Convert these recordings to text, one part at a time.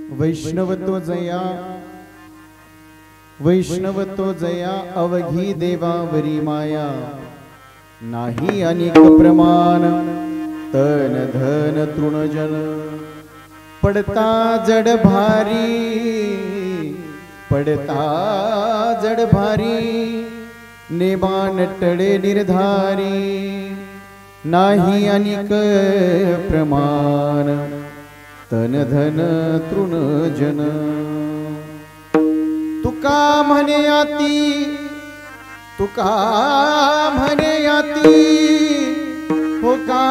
वैष्णवतो जया वैष्णवतो जया अवघी देवावरी माया नाही अनेक प्रमाण तन धन तृणजन पडता जड भारी नेमान टळे निर्धारी नाही अनेक प्रमाण तन धन तृणजन तुका म्हणे याती हो का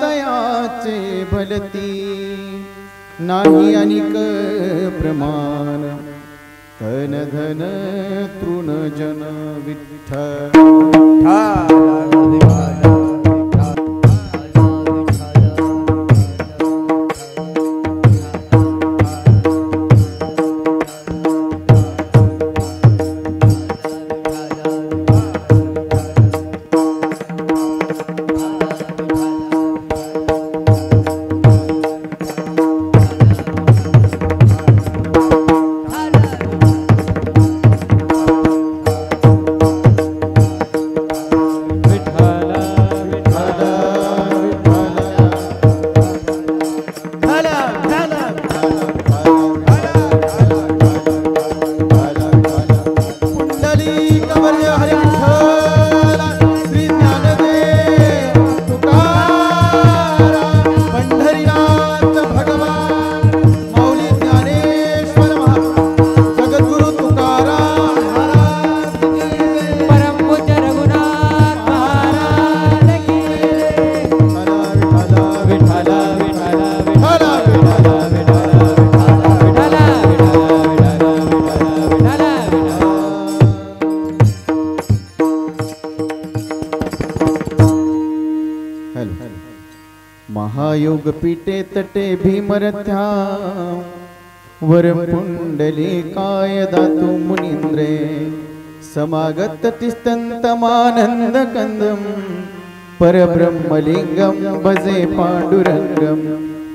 तयाचे भलती नाही अनिक प्रमाण तन धन तृणजन विठ्ठल महायोग पीठे तटे भीमरथ्या वर पुंडलिकाय दातु मुनींद्रे समागत तिस्तंतमानंद कंदम परब्रह्मलिंगम भजे पांडुरंगम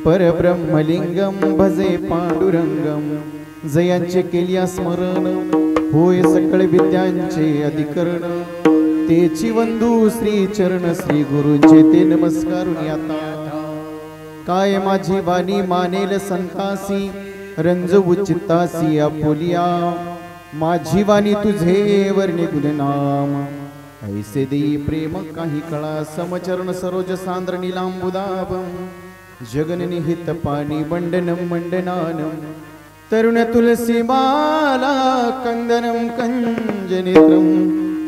परब्रह्मलिंगम भजे पांडुरंगम जयांचे केल्या स्मरण होय सकळ विद्यांचे अधिकरण तेची वंदू श्री चरण श्री गुरूंचे ते नमस्कारून आता काय माझी वाणी मानेल संतासी रंजवू चित्तासी आपुलिया माझी वाणी तुझे वर्णे गुणनाम ऐसे देई प्रेम काही कळा समचरण सरोज सांद्र नीलांबुदाभम जगननिहित पाणी मंडनम मंडनानम तरुण तुलसी माला कंदनम कंजनेत्रम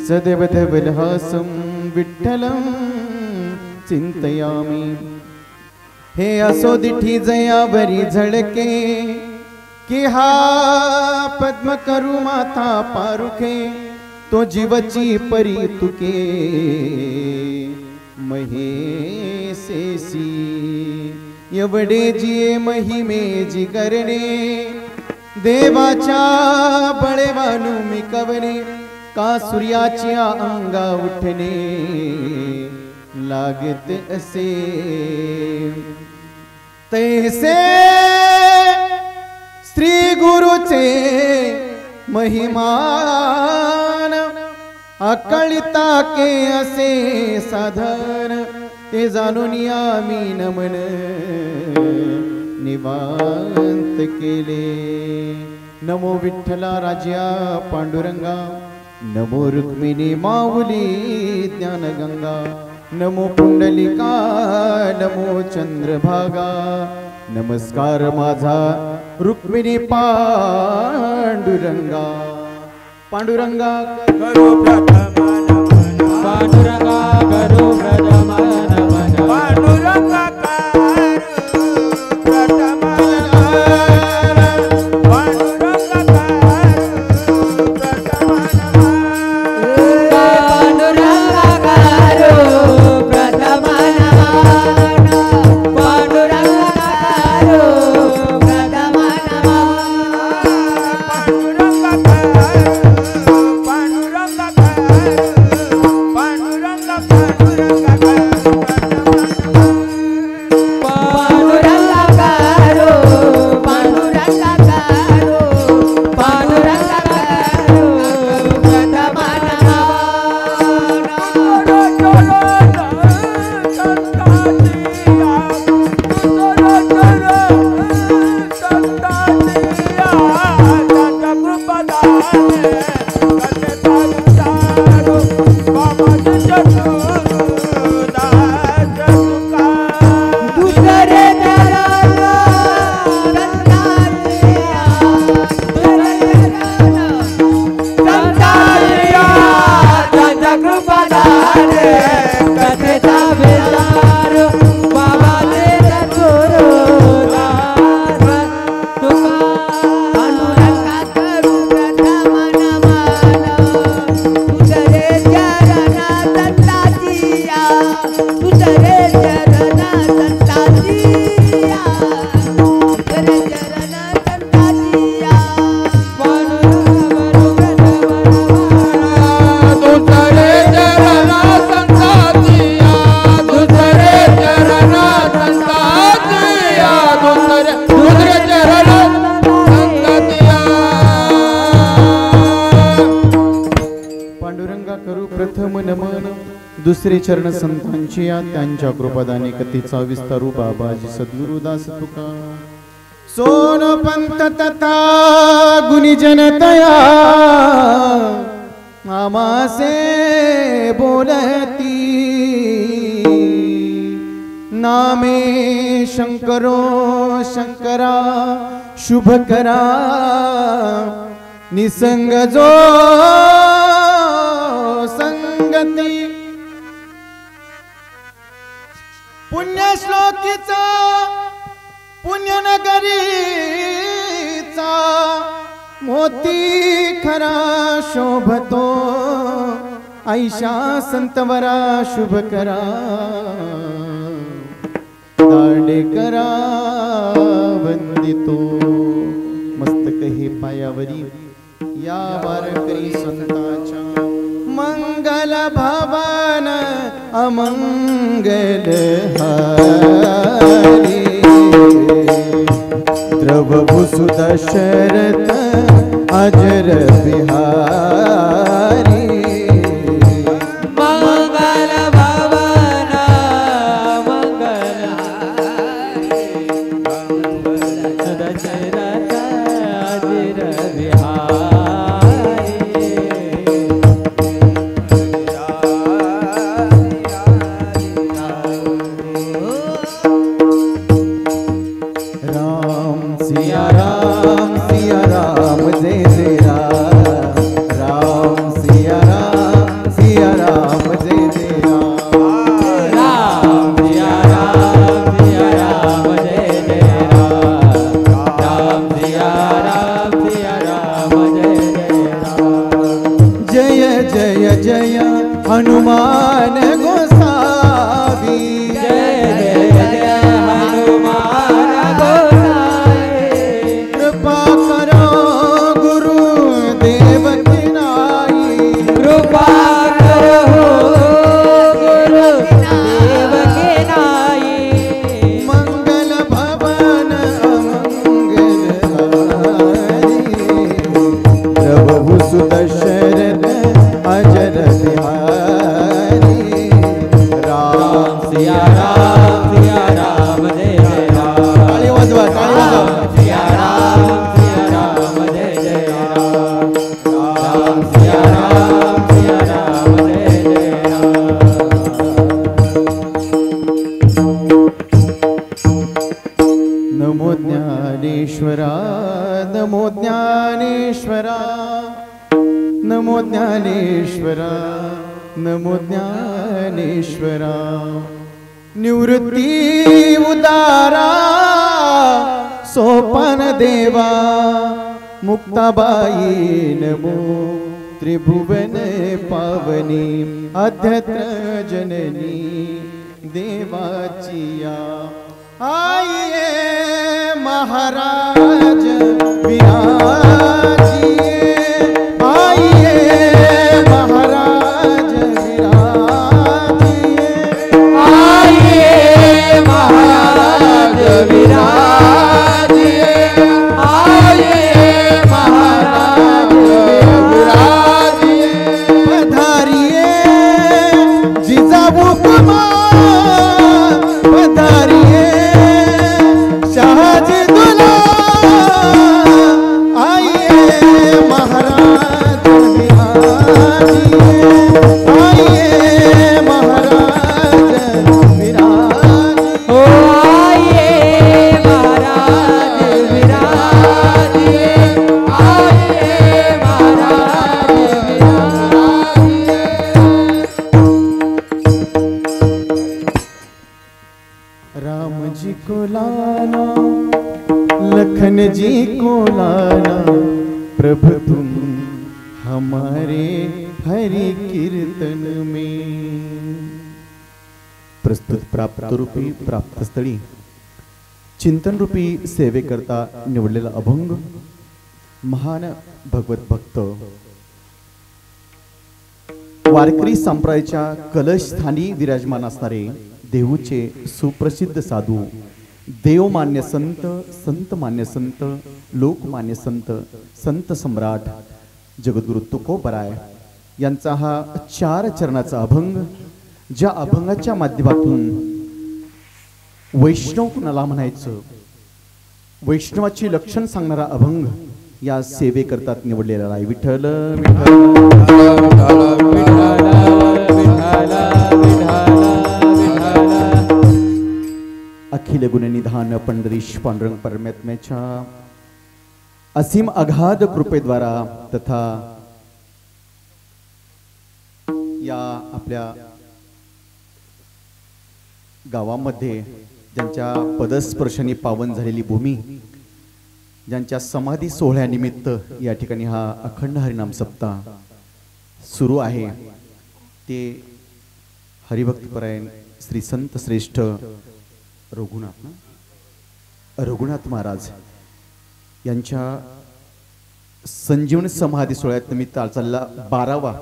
सदैव धवलहासं विठ्ठलं चिंतयामि हे असो दिठी जयावरी झळके की हा पद्म करू माता पारुखे तो जीवची परी तुके महेसेसी एवढे जिये महिमे जी करणे देवाच्या बळेवानू मी कवने का सूर्याच्या अंगा उठणे लागत असे तैसे श्री गुरुचे महिमान अकळिता के असे साधन ते जाणून आम्ही नमन निवांत केले नमो विठ्ठला राजा पांडुरंगा नमो रुक्मिणी माऊली ज्ञानगंगा नमो पुंडलिका नमो चंद्रभागा नमस्कार माझा रुक्मिणी पांडुरंगा पांडुरंगा करो प्रथम पांडुरंगा करो प्रथम पांडुरंगा पांडुरंगा दुसरे चरण संतांची या त्यांच्या कृपादाने कथेचा विस्तारू बाबाजी सद्गुरुदास तुका सोन पंत तथा गुणीजन तया आमासे बोलती नामे शंकरो शंकरा शुभकरा निसंग जो संगती पुण्यश्लोकीचा पुण्यनगरीचा मोती खरा शोभतो ऐशा संतवरा शुभकरा दांडेकरा वंदितो मस्तक हे पायावरी या वारकरी संतांच्या मंगल भवन अमंगल हरी द्रवभूसु दशरथ अजर बिहारी मंगल भवन मंगल दशरथ अजर हनुमान गोसावी जय जय हनुमान गोसावी कृपा करो गुरु देव की नाई कृपा करो गुरु देव के नाई मंगल भवन अमंगल प्रभु सुदशरथ अजर बिहारी राम सिया राम जय जय राम ताली वाजवा सिया राम जय जय राम राम सिया राम जय जय राम नमो ज्ञानेश्वरा नमो ज्ञानेश्वरा नमो ज्ञानेश्वरा नमो ज्ञानेश्वरा निवृत्ती उदारा सोपन देवा मुक्ताबाई नमो त्रिभुवन पावनी अध्यत्र जननी देवाचिया आइए महाराज विराजिए आइए महाराज विराजिए आइए महाराज विराजिए आइए महाराज विराजिए पधारिए जिजाऊ कुमार पधारिए शाहजी दुल्हा आइए महाराज विराजिए आइए महाराज विराजिए ओ आइए महाराज विराजिए आइए महाराज विराजिए राम जी को लाना लखन जी को लाना प्रभु तुम हमारे हरि कीर्तन में प्रस्तुत प्राप्त रूपी प्राप्त स्थळी चिंतन रूपी सेवेकरता निवडलेला अभंग महान भगवत भक्त वारकरी संप्रदायाच्या कलश स्थानी विराजमान असणारे देहूचे सुप्रसिद्ध साधू देवमान्य संत संतमान्य संत लोकमान्य संत संत सम्राट जगद्गुरु तुकोबराय यांचा हा 4 चरणाचा अभंग ज्या अभंगाच्या माध्यमातून वैष्णव कुणाला म्हणायचं, वैष्णवाची लक्षण सांगणारा अभंग या सेवे करतात निवडलेला आहे. विठ्ठल अखिल गुणनिधान पंढरीश पांडुरंग परमात्म्याच्या असीम अगाध कृपेद्वारा तथा या आपल्या गावामध्ये ज्यांच्या पदस्पर्शाने पावन झालेली भूमी, ज्यांच्या समाधी सोहळ्यानिमित्त या ठिकाणी हा अखंड हरिनाम सप्ताह सुरू आहे, ते हरिभक्तपरायण श्री संत श्रेष्ठ रघुनाथ महाराज यांच्या संजीवन समाधी सोहळ्यात निमित्त चालला 12वा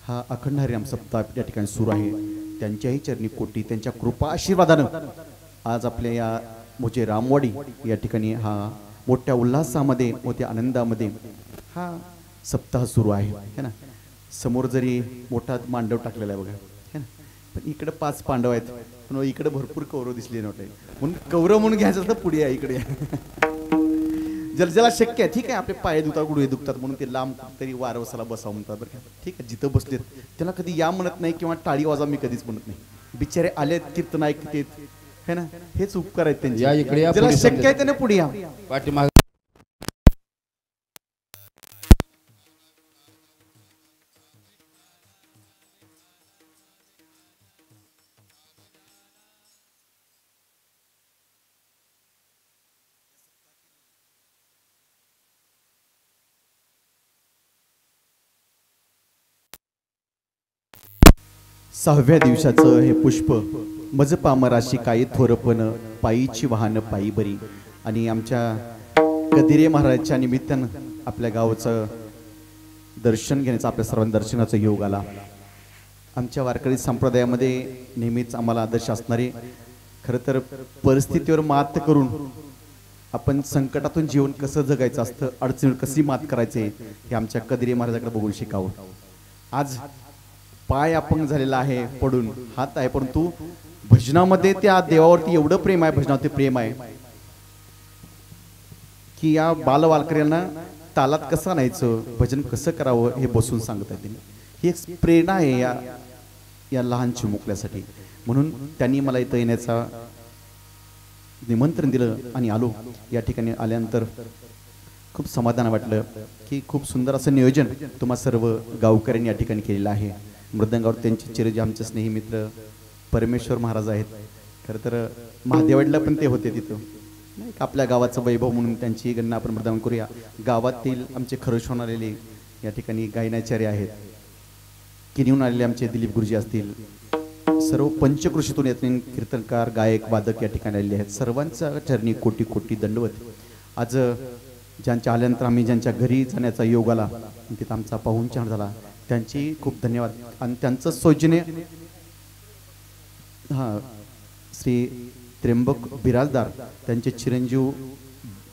हा अखंड हरिनाम सप्ताह या ठिकाणी सुरू आहे. त्यांच्याही चरणी कोटी त्यांच्या कृपा आशीर्वादानं आज आपल्या या मोजे रामवाडी या ठिकाणी हा मोठ्या उल्हासामध्ये मोठ्या आनंदामध्ये हा सप्ताह सुरू आहे है ना. समोर जरी मोठा मांडव टाकलेला आहे बघा है ना, पण इकडे 5 पांडव आहेत, पण इकडे भरपूर कौरव दिसले नव्हते, म्हणून कौरव म्हणून घ्यायचं तर पुढे आहे इकडे. ज्याला शक्य आहे ठीक आहे, आपले पाय दुखतात गुडघे दुखतात म्हणून ते लांब तरी वारवसाला बसावं म्हणतात बरं का. ठीक आहे, जिथं बसलेत त्याला कधी या म्हणत नाही किंवा टाळी वाजा मी कधीच म्हणत नाही. बिचारे आलेत कीर्तन ऐकतेत है ना, हेच उपकार आहेत त्यांचे. ज्याला शक्य आहे त्याने पुढे या. पाठीमागे सहाव्या दिवसाचं हे पुष्प मज पामराशी काही थोरपण पायीची वाहन पायी बरी. आणि आमच्या कदिरे महाराजच्या निमित्तानं आपल्या गावाचं दर्शन घेण्याचं, आपल्या सर्वांना दर्शनाचा योग आला. आमच्या वारकरी संप्रदायामध्ये नेहमीच आम्हाला आदर्श असणारे, खरं तर परिस्थितीवर मात करून आपण संकटातून जीवन कसं जगायचं असतं, अडचणीवर कशी मात करायचे हे आमच्या कदिरे महाराजाकडे बघून शिकावं. आज पाय अपंग झालेला आहे, पडून हात आहे, परंतु भजनामध्ये त्या देवावरती एवढं प्रेम आहे, भजनावरती प्रेम आहे की या बालवालकऱ्यांना तालात कसं आणायचं, भजन कसं करावं हे बसून सांगत आहे. ही एक प्रेरणा आहे या लहान चिमुकल्यासाठी. म्हणून त्यांनी मला इथं येण्याचा निमंत्रण दिलं आणि आलो. या ठिकाणी आल्यानंतर खूप समाधान वाटलं की खूप सुंदर असं नियोजन तुम्हा सर्व गावकऱ्यांनी या ठिकाणी केलेलं आहे. मृदंगावर त्यांचे चिरंजीव आमचे स्नेही मित्र परमेश्वर महाराज आहेत. खरं तर महादेवाडला पण ते होते तिथं नाही, आपल्या गावाचं वैभव म्हणून त्यांची गणना आपण मृदंग करूया. गावातील आमचे खरोश होणारे या ठिकाणी गायनाचार्य आहेत, किनीहून आलेले आमचे दिलीप गुरुजी असतील, सर्व पंचकृषीतून येथील कीर्तनकार गायक वादक या ठिकाणी आलेले आहेत. सर्वांच्या चरणी कोटी कोटी दंडवत. आज ज्यांच्या आल्यानंतर आम्ही ज्यांच्या घरी जाण्याचा योग आला, तिथं आमचा पाहुणचार झाला, त्यांची खूप धन्यवाद. आणि त्यांचं सौजन्य श्री त्र्यंबक बिराजदार, त्यांचे चिरंजीव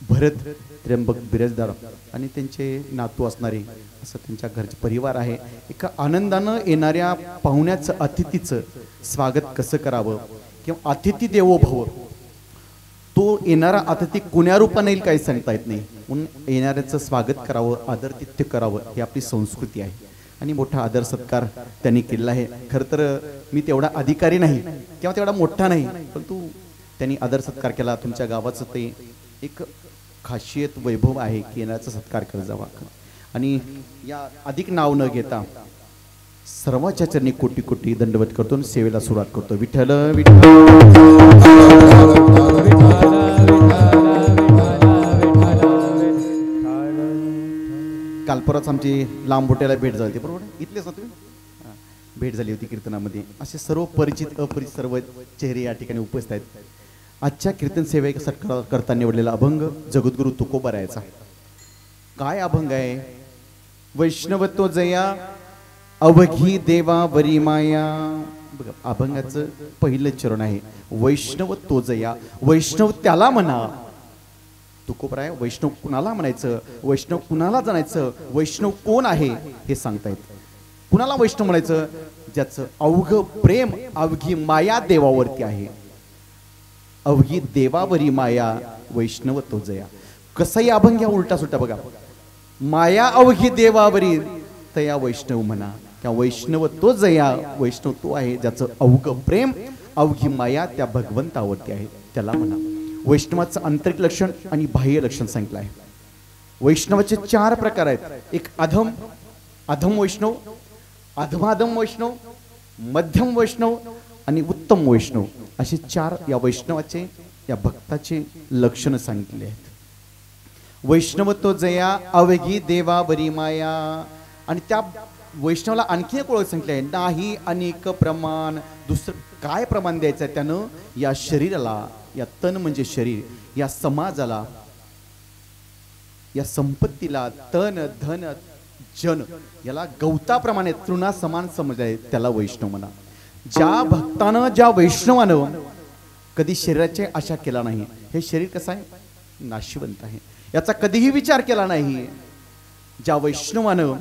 भरत त्र्यंबक बिराजदार आणि त्यांचे नातू असणारे असं त्यांच्या घरचे परिवार आहे. एका आनंदानं येणाऱ्या पाहुण्याचं, अतिथीचं स्वागत कसं करावं किंवा अतिथी देवो भव, तो येणारा अतिथी कुण्या रूपाने येईल काही सांगता येत नाही. म्हणून येणाऱ्याचं स्वागत करावं, आदरातिथ्य करावं ही आपली संस्कृती आहे आणि मोठा आदर सत्कार त्यांनी केलेला आहे. खरं तर मी तेवढा अधिकारी नाही किंवा तेवढा मोठा नाही, परंतु त्यांनी आदर सत्कार केला. तुमच्या गावाचं ते एक खासियत वैभव आहे की येण्याचा सत्कार करत जावा. आणि या अधिक नाव न घेता सर्वांच्या चरणी कोटी कोटी दंडवत करतो, सेवेला सुरुवात करतो. विठ्ठल काल परवाच आमची लांबोट्याला भेट झाली होती, बरोबर इथलेच ना तुम्ही, भेट झाली होती कीर्तनामध्ये. असे सर्व परिचित अपरिचित सर्व चेहरे या ठिकाणी उपस्थित आहेत. आजच्या कीर्तन सेवेक सत्कार करता निवडलेला अभंग जगद्गुरु तुकोबारायाचा. काय अभंग आहे? वैष्णव तो जया अवघी देवा वरी माया. बघा, अभंगाचं पहिलं चरण आहे वैष्णव तो जया. वैष्णव त्याला म्हणा. तुकोबराय वैष्णव कुणाला म्हणायचं, वैष्णव कुणाला जाणायचं, वैष्णव कोण आहे हे सांगतायत. कुणाला वैष्णव म्हणायचं? ज्याचं अवघ प्रेम अवघी माया देवावरती आहे. अवघी देवावरी माया वैष्णव तो जया. कसंही अभंग घ्या उलटा सुलटा बघा. माया अवघी देवावरी तया वैष्णव म्हणा. त्या वैष्णव तो जया, वैष्णव तो आहे ज्याचं अवघ प्रेम अवघी माया त्या भगवंतावरती आहे, त्याला म्हणा. वैष्णवाचं आंतरिक लक्षण आणि बाह्य लक्षण सांगितलं आहे. वैष्णवाचे 4 प्रकार आहेत. एक अधम वैष्णव, अधमाधम वैष्णव, मध्यम वैष्णव आणि उत्तम वैष्णव, असे 4 या वैष्णवाचे, या भक्ताचे लक्षण सांगितले आहेत. वैष्णव तो जया अवघी देवावरी माया. आणि त्या वैष्णवाला आणखी एक ओळख सांगितली आहे. नाही अनेक प्रमाण. दुसरं काय प्रमाण द्यायचं आहे त्यानं? या शरीराला, या तन म्हणजे शरीर, या समाजाला, या संपत्तीला, तन धन जन याला गवताप्रमाणे तृणा समान समजाय, त्याला वैष्णव म्हणा. ज्या भक्तानं, ज्या वैष्णवानं कधी शरीराची आशा केला नाही. हे शरीर कसं आहे? नाशिवंत आहे, याचा कधीही विचार केला नाही. ज्या वैष्णवानं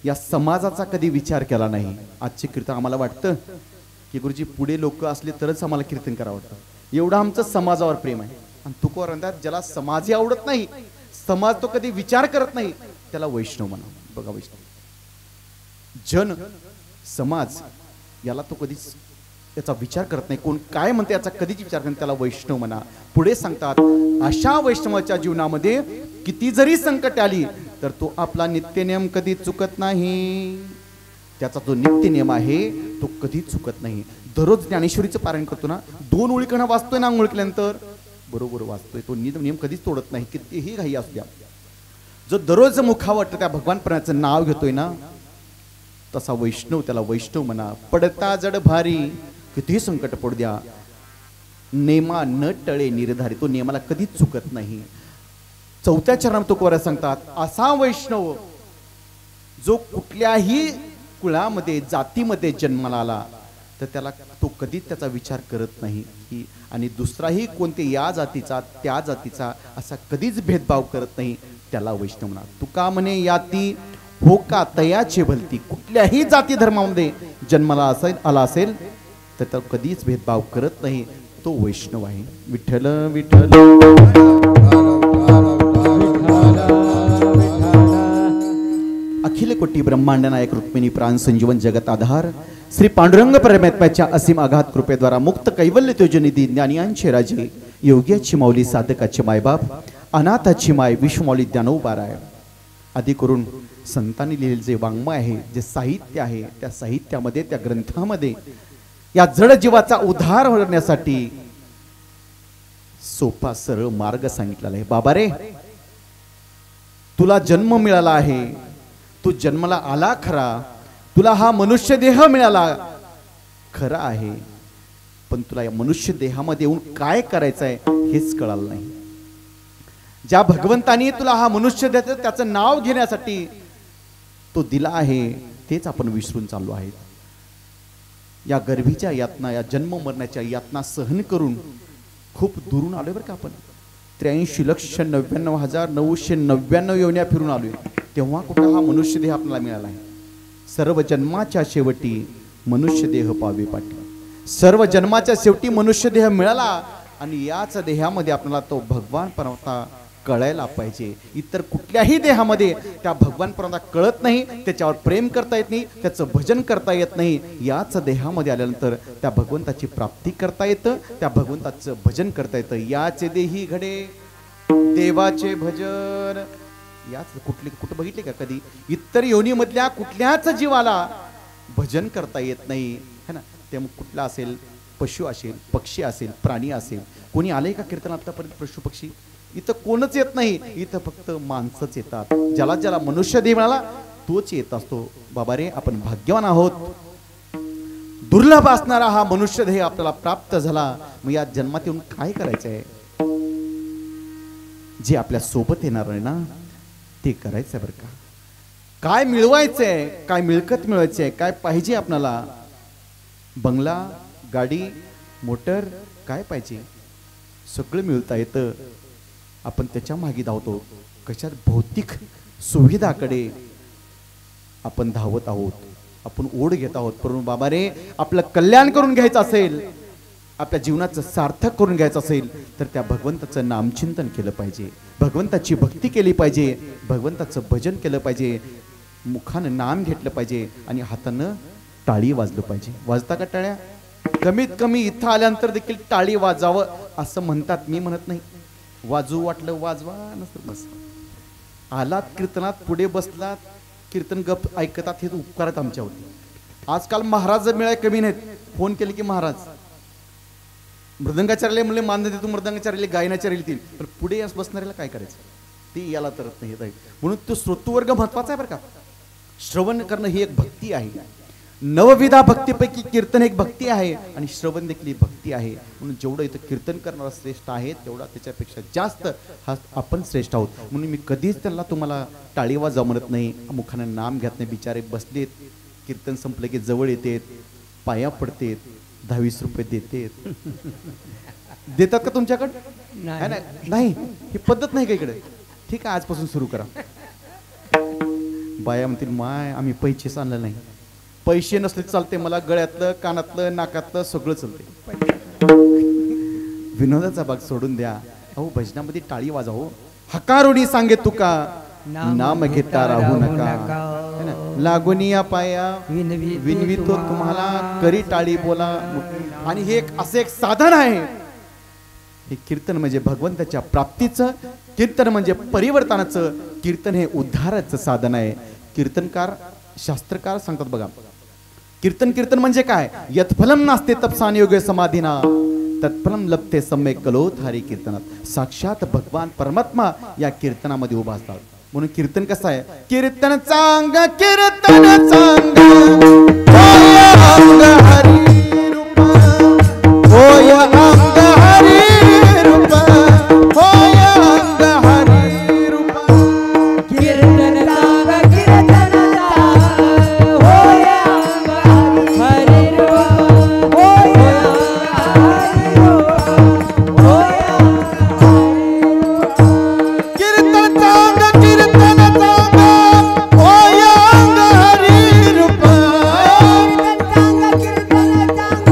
या समाजाचा कधी विचार केला नाही. आजचे कीर्तन आम्हाला वाटतं की गुरुजी पुढे लोक असले तरच आम्हाला कीर्तन करावं वाटतं, एवढं आमचं समाजावर प्रेम आहे. आणि तुकोबार म्हणतात ज्याला समाजही आवडत नाही, समाज तो कधी विचार करत नाही, त्याला वैष्णव म्हणा. बघा वैष्णव, जन समाज याला तो कधीच याचा विचार करत नाही, कोण काय म्हणते याचा कधीच विचार करत नाही, त्याला वैष्णव म्हणा. पुढे सांगतात अशा वैष्णवाच्या जीवनामध्ये किती जरी संकट आली तर तो आपला नित्यनियम कधी चुकत नाही. त्याचा जो नित्यनियम आहे तो कधी चुकत नाही. दररोज ज्ञानेश्वरीचं पारायण करतो ना, 2 ओळी कणं वाचतोय ना, अंघोळ केल्यानंतर बरोबर वाचतोय. तो नियम कधीच तोडत नाही, कितीही घाई असू द्या. जो दररोज मुखावट त्या भगवानपणाचं नाव घेतोय ना, तसा वैष्णव, त्याला वैष्णव म्हणा. पडता जड भारी, कितीही संकट पडू द्या, नेमा न टळे निर्धारी, तो नियमाला कधीच चुकत नाही. 4थ्या चरणात तुकोबार सांगतात असा वैष्णव जो कुठल्याही कुळामध्ये जातीमध्ये जन्माला आला तर त्याला तो कधीच त्याचा विचार करत नाही की, आणि दुसराही कोणते या जातीचा त्या जातीचा असा कधीच भेदभाव करत नाही, त्याला वैष्णव म्हणा. तुका म्हणे याती हो का तयाचे भलती. कुठल्याही जाती धर्मामध्ये जन्माला आला असेल तर तो कधीच भेदभाव करत नाही, तो वैष्णव आहे. विठ्ठल विठ्ठल अखिल कोटी ब्रह्मांड नायक रुक्मिणी प्राण संजीवन जगत आधार श्री पांडुरंग परमात्म्याच्या असीम आघात कृपेद्वारा मुक्त कैवल्य तेजनिधी ज्ञानियांचे राजे, योग्याची माऊली, साधकाचे मायबाप, अनाथाची माय, विश्वमाऊली ज्ञानोबाराय आदी करून संतांनी लिहिलेले जे वाङ्मय आहे, जे साहित्य आहे, त्या साहित्यामध्ये, त्या ग्रंथामध्ये या जड जीवाचा उद्धार होण्यासाठी सोपा सरळ मार्ग सांगितलेला आहे. बाबा रे, तुला जन्म मिळाला आहे, तू जन्माला आला खरा, तुला हा मनुष्य देह मिळाला खरा आहे, पण तुला या मनुष्य देहामध्ये येऊन काय करायचं आहे हेच कळालं नाही. ज्या भगवंतानी तुला हा मनुष्य देह त्याचं नाव घेण्यासाठी तो दिला आहे तेच आपण विसरून चाललो आहेत. या गर्भीच्या यातना, या जन्म मरणाच्या यातना सहन करून खूप दुरून आलोय बरं का आपण. 83,99,999 योन्या फिरून आलोय. तेव्हा कुठं हा मनुष्य देह आपल्याला मिळाला आहे. सर्व जन्माच्या शेवटी मनुष्य देह पावे पाठी. सर्व जन्माच्या शेवटी मनुष्य देह मिळाला आणि याच देहामध्ये आपल्याला तो भगवान परमात्मा कळायला पाहिजे. इतर कुठल्याही देहामध्ये त्या भगवान परमात्मा कळत नाही, त्याच्यावर प्रेम करता येत नाही, त्याचं भजन करता येत नाही. याच देहामध्ये आल्यानंतर त्या भगवंताची प्राप्ती करता येतं, त्या भगवंताचं भजन करता येतं. याचे देही घडे देवाचे भजन. याच कुठं बघितले का कधी इतर योनीमधल्या कुठल्याच जीवाला भजन करता येत नाही है ना. ते कुठला असेल, पशु असेल, पक्षी असेल, प्राणी असेल, कोणी आले का कीर्तन आतापर्यंत पशु पक्षी? इथं कोणच येत नाही, इथं फक्त माणसंच येतात. ज्याला ज्याला मनुष्य देह मिळाला तोच येत असतो. बाबा रे, आपण भाग्यवान आहोत. दुर्लभ असणारा हा मनुष्य देह आपल्याला प्राप्त झाला. मग या जन्मात येऊन काय करायचंय? जे आपल्या सोबत येणार आहे ना ते करायचंय बरं का. काय मिळवायचंय, काय मिळकत मिळवायचंय, काय पाहिजे आपल्याला? बंगला, गाडी, मोटर, काय पाहिजे? सगळं मिळता येतं. आपण त्याच्या मागे धावतो. कशात? भौतिक सुविधाकडे आपण धावत आहोत. आपण ओढ घेत आहोत. परंतु बाबा रे, आपलं कल्याण करून घ्यायचं असेल, आपल्या जीवनाचं सार्थक करून घ्यायचं असेल तर त्या भगवंताचं नामचिंतन केलं पाहिजे, भगवंताची भक्ती केली पाहिजे, भगवंताचं भजन केलं पाहिजे, मुखानं नाम घेतलं पाहिजे आणि हातानं टाळी वाजलं पाहिजे. वाजता का टाळ्या? कमीत कमी इथं आल्यानंतर देखील टाळी वाजावं असं म्हणतात. मी म्हणत नाही. वाजू वाटलं वाजवा, नसतं बस. आलात कीर्तनात, पुढे बसलात, कीर्तन गप ऐकतात, हे उपकारात आमच्यावरती. आजकाल महाराज मिळाय कमी नाहीत. फोन केले की महाराज मृदंगाचार्य म्हणले मान्य देतो, मृदंगाचार्य गायनाचार्य येतील, पण पुढे बसणाऱ्याला काय करायचं ते याला तरत नाही. म्हणून तो श्रोतृवर्ग महत्वाचा आहे बरं का. श्रवण करणं ही एक भक्ती आहे. नवविधा भक्तीपैकी कीर्तन एक भक्ती आहे आणि श्रवण देखील भक्ती आहे. म्हणून जेवढं इथं कीर्तन करणारा श्रेष्ठ आहे तेवढा त्याच्यापेक्षा जास्त हा आपण श्रेष्ठ आहोत. म्हणून मी कधीच त्यांना तुम्हाला टाळी वाजवा म्हणत नाही, मुखानं नाम घेत नाही. बिचारे बसलेत, कीर्तन संपलं की जवळ येतेत, पाया पडतेत, 10-20 रुपये देतात का तुमच्याकडे? नाही, ही पद्धत नाही का इकडे? ठीक आहे, आजपासून सुरू करा. बाया म्हणतील माय आम्ही पैसेच आणलं नाही. पैसे नसले चालते, मला गळ्यातलं, कानातलं, नाकातलं सगळं चालते. विनोदाचा भाग सोडून द्या. अहो भजनामध्ये टाळी वाजवा. हकारुणी सांगे तुका, नाम घेता राहू नका. लागून या पाया विनवितो तुम्हाला, करी टाळी बोला. आणि हे असं एक साधन आहे. हे कीर्तन म्हणजे भगवंताच्या प्राप्तीचं, कीर्तन म्हणजे परिवर्तनाचं, कीर्तन हे उद्धाराचं साधन आहे. कीर्तनकार, शास्त्रकार सांगतात बघा, कीर्तन म्हणजे काय? यत्फलम नास्ते तपसान योगे समाधीना तत्फलम लभते सम्यक कलोथारी कीर्तनात. साक्षात भगवान परमात्मा या कीर्तनामध्ये उभा असतात. म्हणून कीर्तन कसं आहे? कीर्तन चांग, कीर्तन चांग, होय अंग हरी रूप, होय अंग हरी रूप, होय अंग हरी रूप. कीर्तन चांग, कीर्तन चांग, होय अंग हरी रूप, होय अंग हरी रूप, होय अंग हरी रूप. कीर्तन चांग, कीर्तन चांग, होय अंग हरी रूप, कीर्तन चांग,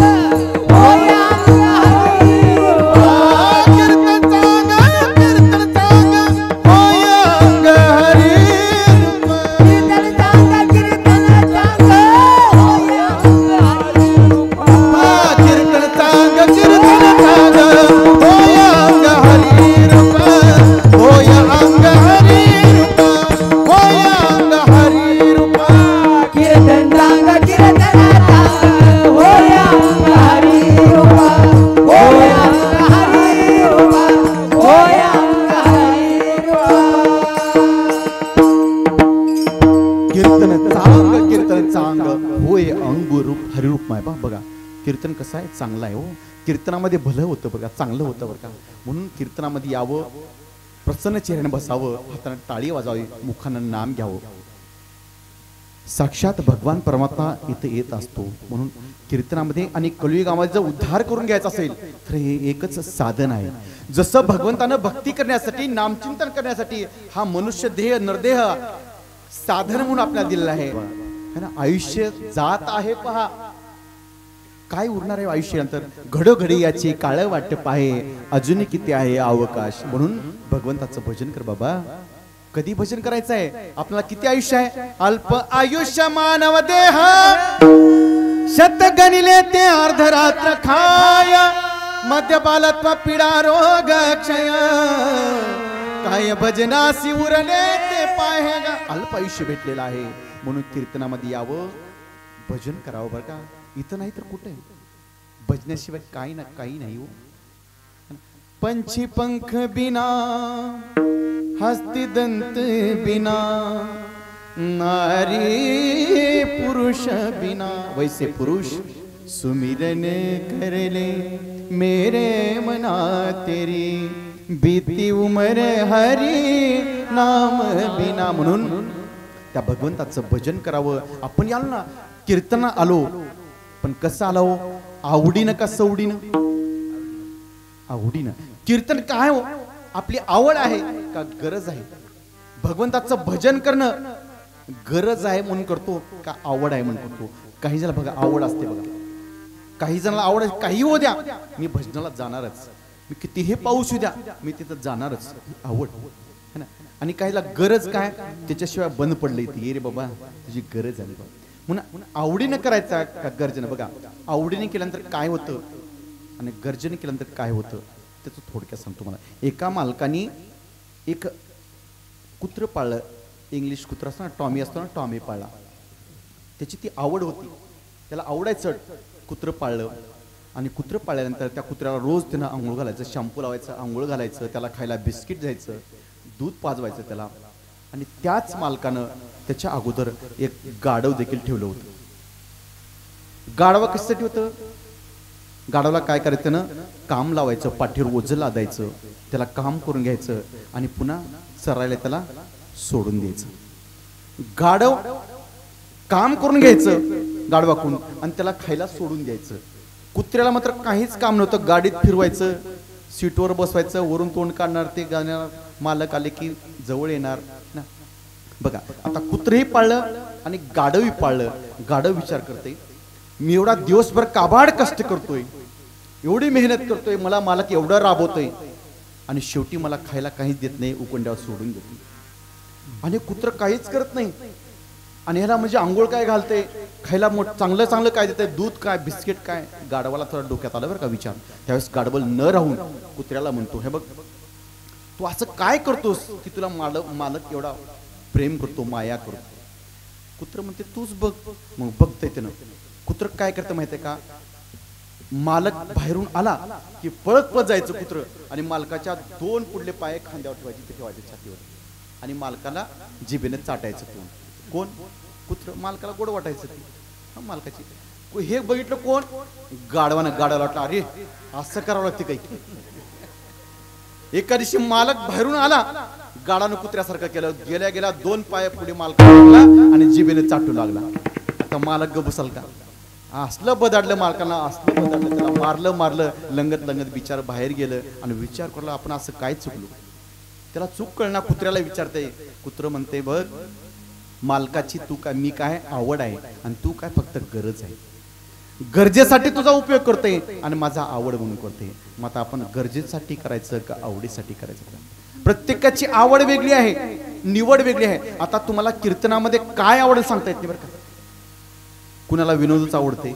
होय अंग हरी रूप. कीर्तन चांग, कीर्तन चांग, होय अंग हरी रूप. कीर्तन चांग, कीर्तन चांग, होय अंग हरी रूप. कीर्तन चांग, कीर्तन चांग, होय अंग हरी रूप, होय अंग हरी रूप, होय अंग हरी रूप. कीर्तन चांग, कीर्तन चांग, होय अंग हरी रूप, होय अंग हरी रूप, होय अंग हरी रूप. कीर्तन चांग, कीर्तन चांग, होय अंग रूप हरिरूप माय. बघा कीर्तन कसं आहे? चांगलं आहे हो. कीर्तनामध्ये भलं होतं बघा, चांगलं होतं बरं का. म्हणून कीर्तनामध्ये यावं, प्रसन्न चेहऱ्याने बसावं, हाताने टाळी वाजावी, मुखानं नाम घ्यावं. साक्षात भगवान परमात्मा इथे येत असतो. म्हणून कीर्तनामध्ये आणि कलियुगामध्ये जर उद्धार करून घ्यायचा असेल तर हे एकच साधन आहे. जसं भगवंतानं भक्ती करण्यासाठी, नामचिंतन करण्यासाठी हा मनुष्य देह, नरदेह साधन म्हणून आपल्याला दिलेलं आहे है ना. आयुष्य जात आहे पहा, काय उरणार आहे आयुष्यानंतर? घडोघडी याची काळ वाटप आहे, अजूनही किती आहे अवकाश. म्हणून भगवंताचं भजन कर बाबा. कधी भजन करायचं आहे? आपल्याला किती आयुष्य आहे? अल्प आयुष्य मानव देह, शत गणिले ते अर्धरात्र खाय, मध्य बालत्व पीडा रोग क्षय, काय भजनासी उरले ते पाहे. अल्प आयुष्य भेटलेलं आहे. म्हणून कीर्तनामध्ये यावं, भजन करावं बरं का. इथं नाही तर कुठे? भजनाशिवाय काही ना काही नाही हो. पंछी पंख बिना, हस्ती दंत बिना, नारी पुरुष बिना, वैसे पुरुष सुमिरन करले मेरे मना तेरी, बीती उमर हरी नाम बिना. म्हणून त्या भगवंताचं भजन करावं. आपण यालो ना, कीर्तना आलो, पण कसं आलो? आवडीनं का सवडीनं? आवडीनं. कीर्तन काय हो? आपली आवड आहे का गरज आहे? भगवंताचं भजन करणं गरज आहे म्हणून करतो का आवड आहे म्हणून करतो? काही जणांना बघा आवड असते बघा, काही जणांना आवड आहे, काही होऊ द्या मी भजनाला जाणारच, मी कितीही पाऊस येऊ द्या मी तिथं जाणारच, आवड है ना. आणि काहीला गरज काय, त्याच्याशिवाय बंद पडलं इथे, ये रे बाबा तुझी गरज आहे बाबा म्हणून आवडीनं करायचा का गरजेनं. बघा आवडीने केल्यानंतर काय होतं आणि गरजेने केल्यानंतर काय होतं त्याचं थोडक्यात सांगतो मला. एका मालकाने एक कुत्रं पाळलं, इंग्लिश कुत्रा असतो ना, टॉमी असतो ना, टॉमी पाळला. त्याची ती आवड होती, त्याला आवडायचं कुत्रं पाळलं. आणि कुत्रं पाळल्यानंतर त्या कुत्र्याला रोज त्यानं आंघोळ घालायचं, शॅम्पू लावायचं, आंघोळ घालायचं, त्याला खायला बिस्किट द्यायचं, दूध पाजवायचं त्याला. आणि त्याच मालकानं त्याच्या अगोदर एक गाढव देखील ठेवलं होतं. गाढवा कशासाठी होतं? गाढवाला काय करायचं, त्यानं काम लावायचं, पाठीवर ओझं लादायचं, त्याला काम करून घ्यायचं आणि पुन्हा चरायला त्याला सोडून द्यायचं. गाढव काम करून घ्यायचं गाढवाकडून आणि त्याला खायला सोडून द्यायचं. कुत्र्याला मात्र काहीच काम नव्हतं, गाडीत फिरवायचं, सीटवर बसवायचं, वरून तोंड काढणार, ते गाण्याला मालक आले की जवळ येणार ना. बघा आता कुत्रही पाळलं आणि गाढवही पाळलं. गाढव विचार करते, मी एवढा दिवसभर काबाड कष्ट करतोय, एवढी मेहनत करतोय, मला मालक एवढं राबवतोय आणि शेवटी मला खायला काहीच देत नाही, उकंड्यावर सोडून देतो. आणि कुत्र काहीच करत नाही आणि ह्याला म्हणजे आंघोळ काय घालते, खायला चांगलं चांगलं काय देते, दूध काय, बिस्किट काय. गाढवाला थोडा डोक्यात आलं बरं का विचार. त्यावेळेस गाढवल न राहून कुत्र्याला म्हणतो, हे बघ तू असं काय करतोस की तुला मालक एवढा प्रेम करतो, माया करतो. कुत्र म्हणते तूच बघ. मग बघतंय त्यानं. कुत्र काय करतं माहितीये का, मालक बाहेरून आला की पळत पळत जायचं कुत्र आणि मालकाच्या दोन पुढले पाय खांद्यावर ठेवायचे, ते ठेवायचे छातीवर आणि मालकाला जिभेने चाटायचं. कोण? कुत्र. मालकाला गोड वाटायचं ते, हा मालकाची. हे बघितलं कोण? गाढवानं. गाढवाला वाटलं अरे असं करावं लागते काही. एका दिवशी मालक बाहेरून आला, गाढानं कुत्र्यासारखं केलं, गेल्या गेल्या दोन पाय पुढे मालकाला लागला आणि जिभेने चाटू लागला. आता मालक ग बसाल का? असलं बदाडलं मालकांना, असलं बदाडलं, त्याला मारलं लंगत लंगत बिचार बाहेर गेलं. आणि विचार करला आपण असं काय चुकलो, त्याला चूक कळणार. कुत्र्याला विचारते, कुत्र म्हणते बघ मालकाची तू काय, मी काय आवड आहे आणि तू काय फक्त गरज आहे. गरजेसाठी तुझा उपयोग करते आणि माझा आवड म्हणून करते. मग आता आपण गरजेसाठी करायचं का आवडीसाठी करायचं? प्रत्येकाची आवड वेगळी आहे, निवड वेगळी आहे. आता तुम्हाला कीर्तनामध्ये काय आवडेल सांगता येत नाही बरं का. कुणाला विनोदच आवडते,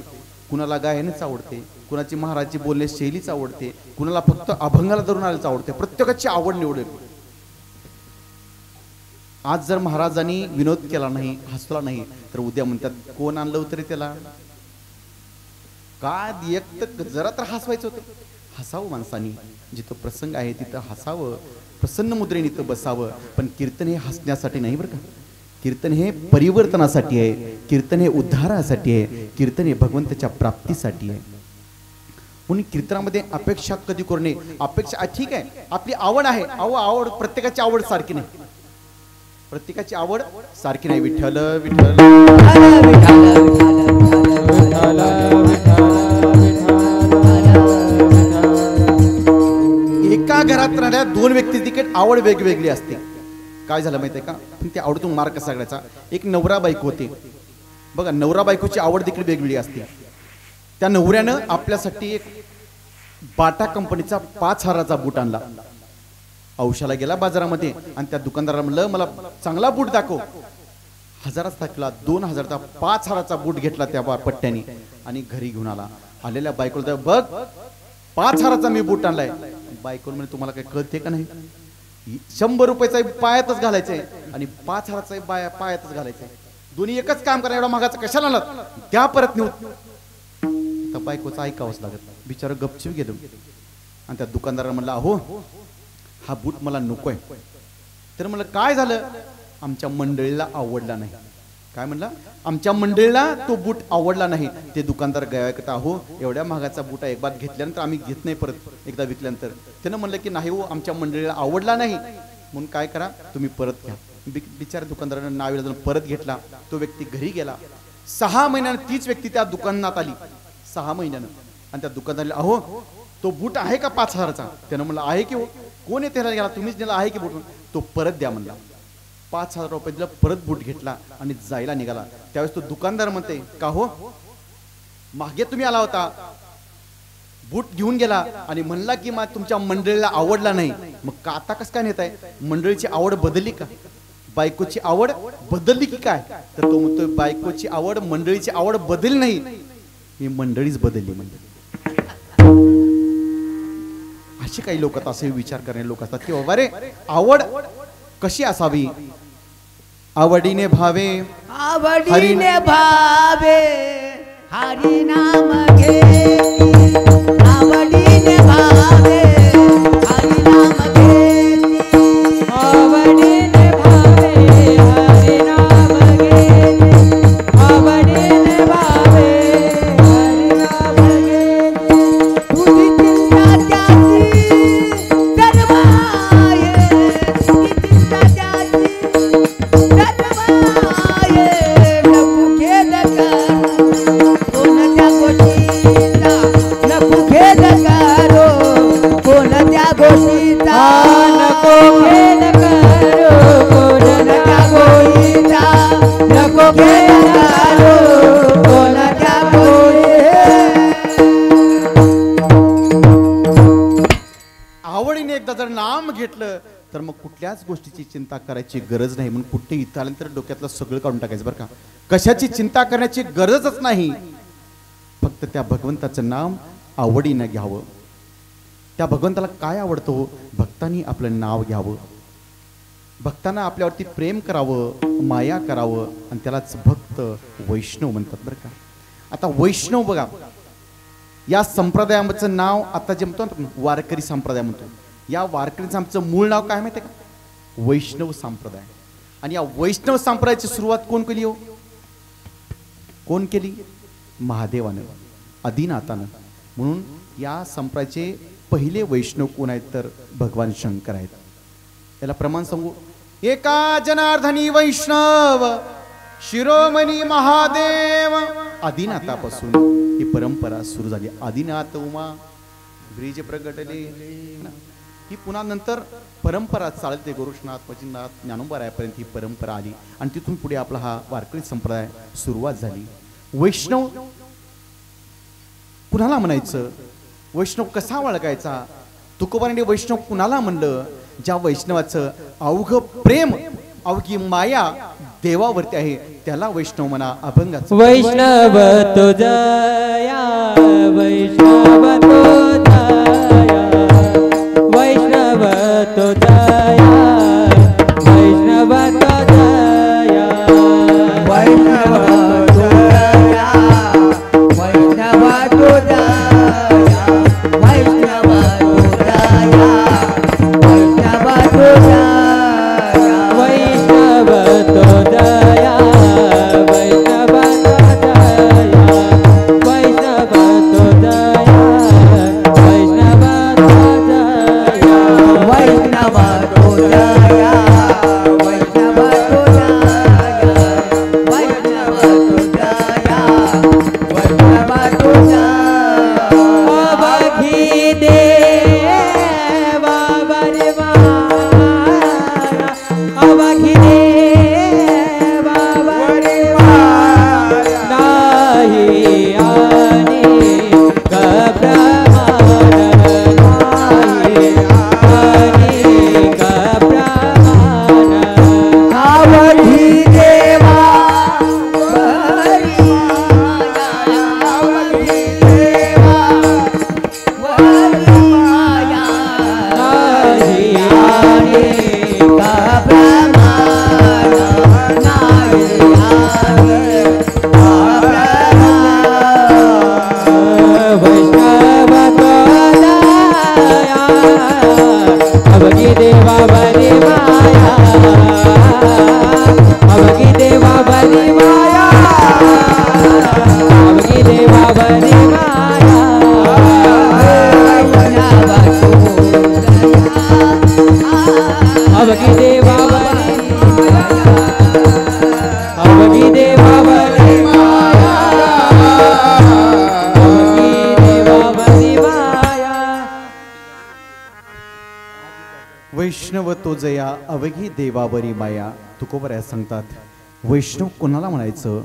कुणाला गायनच आवडते, कुणाची महाराजची बोलणे शैलीच आवडते, कुणाला फक्त अभंगाला धरून आल्याच आवडते. प्रत्येकाची आवड निवड. आज जर महाराजांनी विनोद केला नाही, हसला नाही, तर उद्या म्हणतात कोण आणलं तरी त्याला काय, एक तर जरा तर हसवायचं होतं. हसावं माणसानी, जिथं प्रसंग आहे तिथं हसावं, प्रसन्न मुद्रेने इथं बसावं. पण कीर्तन हे हसण्यासाठी नाही बरं का. कीर्तन हे परिवर्तनासाठी आहे, कीर्तन हे उद्धारासाठी आहे, कीर्तन हे भगवंताच्या प्राप्तीसाठी आहे. म्हणून कीर्तनामध्ये अपेक्षा कधी करू नये. अपेक्षा ठीक आहे, आपली आवड आहे, आवड प्रत्येकाची आवड सारखी नाही, प्रत्येकाची आवड सारखी नाही. विठ्ठल विठ्ठल एका घरात राहणाऱ्या दोन व्यक्ती तिकीट आवड वेगवेगळी असते. काय झालं माहितीये का, पण त्या आवडीतून मार्ग कसा काढायचा. एक नवरा बायको होते बघा, नवरा बायकोची आवड देखील वेगवेगळी असते. त्या नवऱ्यानं आपल्यासाठी एक बाटा कंपनीचा 5,000चा बूट आणला. औषधाला गेला बाजारामध्ये आणि त्या दुकानदाराला म्हणलं मला चांगला बूट दाखव. 1000चा दाखवला, 2000चा, 5,000चा बूट घेतला त्या पट्ट्याने आणि घरी घेऊन आला. आलेल्या बायकोला बघ 5,000चा मी बूट आणलाय. बायको म्हणजे तुम्हाला काय कळते का नाही, 100 रुपयाचा पायातच घालायचंय आणि 5,000चा पायातच घालायचंय. दोन्ही एकच काम करा, एवढा महागाचा कशाला आणला, त्या परत नेऊ. तर बायकोचं ऐकावंच लागत. बिचारा गपचूप गेलो आणि त्या दुकानदाराला म्हणलं अहो हा बूट मला नकोय. तर म्हणलं काय झालं, आमच्या मंडळीला आवडला नाही. काय म्हणला, आमच्या मंडळीला तो बूट आवडला नाही. ते दुकानदार गायकता अहो एवढ्या महागाचा बूट एक बार घेतल्यानंतर आम्ही घेत नाही परत, एकदा विकल्यानंतर. त्यानं म्हणलं की नाही हो आमच्या मंडळीला आवडला नाही, म्हणून काय करा तुम्ही परत घ्या. बिचारा दुकानदारानं नावेला जाऊन परत घेतला. तो व्यक्ती घरी गेला. 6 महिन्यानं तीच व्यक्ती त्या दुकानात आली, 6 महिन्यानं. आणि त्या दुकानदाराला अहो तो बूट आहे का 5,000चा. त्यानं म्हणलं आहे की हो. कोण आहे त्याला गेला, तुम्हीच नेला आहे की बूट, तो परत द्या म्हणला. 5,000 रुपये दिला, परत बूट घेतला आणि जायला निघाला. त्यावेळेस तो दुकानदार म्हणते, का हो मागे तुम्ही आला होता, बूट घेऊन गेला आणि म्हणला की मग तुमच्या मंडळीला आवडला नाही, मग का आता कसं काय नेताय? मंडळीची आवड बदलली का? बायकोची आवड बदलली की काय? तर तो म्हणतोय बायकोची आवड मंडळीची आवड बदलली नाही, ही मंडळीच बदलली. म्हणजे असे काही लोक, असे विचार करणारे लोक असतात की बाबा रे आवड कशी असावी? आवडीने भावे आवडीने भावे हरी नाम घे, आवडीने भावे हरी नाम घे, आवडीने भावे हरी नाम घे, आवडीने भावे हरी नाम घे. तुझी चिंता त्याची सर्व आहे, तुझी चिंता त्याची सर्व आहे. नको खेद कर कोणत्या गोष्टीचा, नको खेद करो कोणत्या गोष्टीचा, नको खेद करो कोणत्या गोष्टीचा, नको खेद करो कोणत्या गोष्टीचा. आवडीने एकदा जर नाम घेतलं तर मग कुठल्याच गोष्टीची चिंता करायची गरज नाही. म्हणून कुठे इथं आल्यानंतर डोक्यातलं सगळं काढून टाकायचं बरं का. कशाची चिंता करण्याची गरजच नाही, फक्त त्या भगवंताचं नाम आवडीनं घ्यावं. त्या भगवंताला काय आवडतं? भक्तांनी आपलं नाव घ्यावं, भक्तांना आपल्यावरती प्रेम करावं, माया करावं, आणि त्यालाच भक्त वैष्णव म्हणतात बरं का. आता वैष्णव बघा, या संप्रदायाचं नाव आता जे म्हणतो ना वारकरी संप्रदाय म्हणतो, या वारकरीचं आमचं मूळ नाव काय माहिती आहे का? वैष्णव संप्रदाय. आणि या वैष्णव संप्रदायाची सुरुवात कोण केली हो? कोण केली? महादेवानं, आदिनाथानं. म्हणून या संप्रदायाचे पहिले वैष्णव कोण आहेत? तर भगवान शंकर आहेत. याला प्रमाण सांगू, एका जनार्दनी वैष्णव शिरोमणी महादेव. आदिनाथापासून ही परंपरा सुरू झाली. आदिनाथ उमा ब्रिज प्रगटले, ही पुन्हा नंतर परंपरा चालते. गोरक्षनाथ, वजीनाथ, ज्ञानोबारायापर्यंत ही परंपरा आली आणि तिथून पुढे आपला हा वारकरी संप्रदाय सुरुवात झाली. वैष्णव कुणाला म्हणायचं? वैष्णव कसा ओळखायचा? तुकोबाराने वैष्णव कुणाला म्हणलं? ज्या वैष्णवाचं अवघ प्रेम, अवघी माया देवावरती आहे, त्याला वैष्णव म्हणा. अभंगाचं वैष्णव तो जया, वैष्णव तो जया, वैष्णव तो जया, वैष्णव तो जया, वैष्णव तो जया, वैष्णव तो जया, वैष्णव तो जया, वैष्णव तो जया, वैष्णव तो जया, वैष्णव तो जया, वैष्णव तो जया, वैष्णव तो जया, वैष्णव तो जया, वैष्णव तो जया, वैष्णव तो जया, वैष्णव तो जया. अवघी देवा बरे माया, अवघी देवा बरे माया, नाही आणि कप्रमाण, नाही आणि कप्रमाण. अवघी देवा बरी माया, अवघी देवा बरी माया, नाही आणि कप्रमाण, नाही आणि कप्रमाण. वैष्णव तो जया, अवघी देवा बरी माया, अवघी देवा बरी माया, अवघी देवा बरी माया. अवघी देवा बरी माया, अवघी देवा बरी माया, अवघी देवा बरी माया. वैष्णव तो जया, अवघी देवावरी माया. तुकोबराया सांगतात, वैष्णव कोणाला म्हणायचं.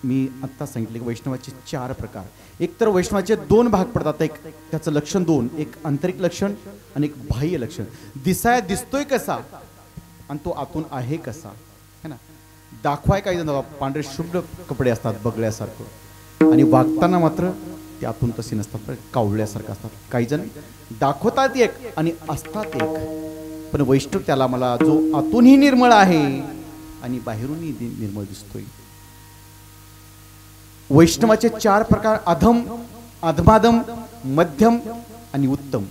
मी आत्ता सांगितले की वैष्णवाचे 4 प्रकार. एक तर वैष्णवाचे 2 भाग पडतात. एक त्याचं लक्षण 2, एक आंतरिक लक्षण आणि एक बाह्य लक्षण. दिसतोय कसा आणि तो आतून आहे कसा, है ना. दाखवाय काही जण पांढरे शुभ्र कपडे असतात बगळ्यासारखं, आणि वागताना मात्र ते आतून तसे नसतात, कावळ्यासारखं असतात. काही जण दाखवतात एक आणि असतात एक. पण वैष्णव त्याला मला जो आतूनही निर्मळ आहे आणि बाहेरूनही निर्मळ दिसतोय. वैष्णवाचे 4 प्रकार: अधम, अधमाधम, मध्यम आणि उत्तम.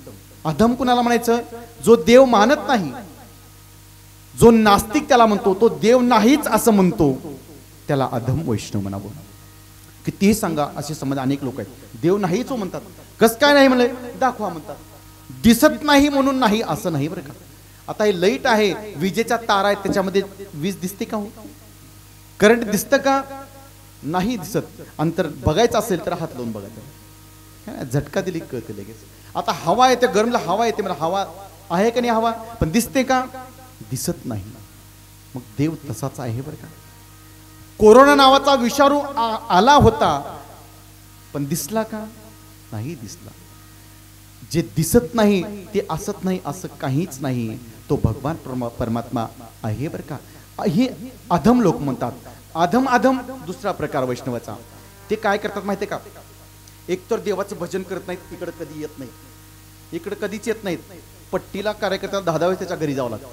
अधम कुणाला म्हणायचं? जो देव मानत नाही, जो नास्तिक त्याला म्हणतो, तो देव नाहीच असं म्हणतो, त्याला अधम वैष्णव म्हणावं. कितीही सांगा असे समज अनेक लोक आहेत, देव नाहीच हो म्हणतात. कस काय नाही म्हणले? दाखवा म्हणतात. दिसत नाही म्हणून नाही असं नाही बरं का. आता हे लाईट आहे, विजेच्या तारा आहेत, त्याच्यामध्ये वीज दिसते का? हो, करंट दिसतं का? नाही दिसत. अंतर बघायचं असेल तर हात लावून बघायचं, झटका दिली कळते लगेच. आता हवा येते, गरमला हवा येते, मला हवा आहे का नाही हवा, पण दिसते का? दिसत नाही. मग देव तसाच आहे बरं का. कोरोना नावाचा विषाणू आला होता, पण दिसला का? नाही दिसला. जे दिसत नाही ते असत नाही असं काहीच नाही, तो भगवान परमात्मा आहे बरं का. हे अधम लोक म्हणतात. अधम अधम दुसरा प्रकार वैष्णवाचा. ते काय करतात माहिती आहे का? एक तर देवाचं भजन करत नाहीत, इकडे कधी येत नाही, इकडे कधीच येत नाहीत. पट्टीला कार्यकर्ता 10 वेळेस त्याच्या घरी जावं लागतं.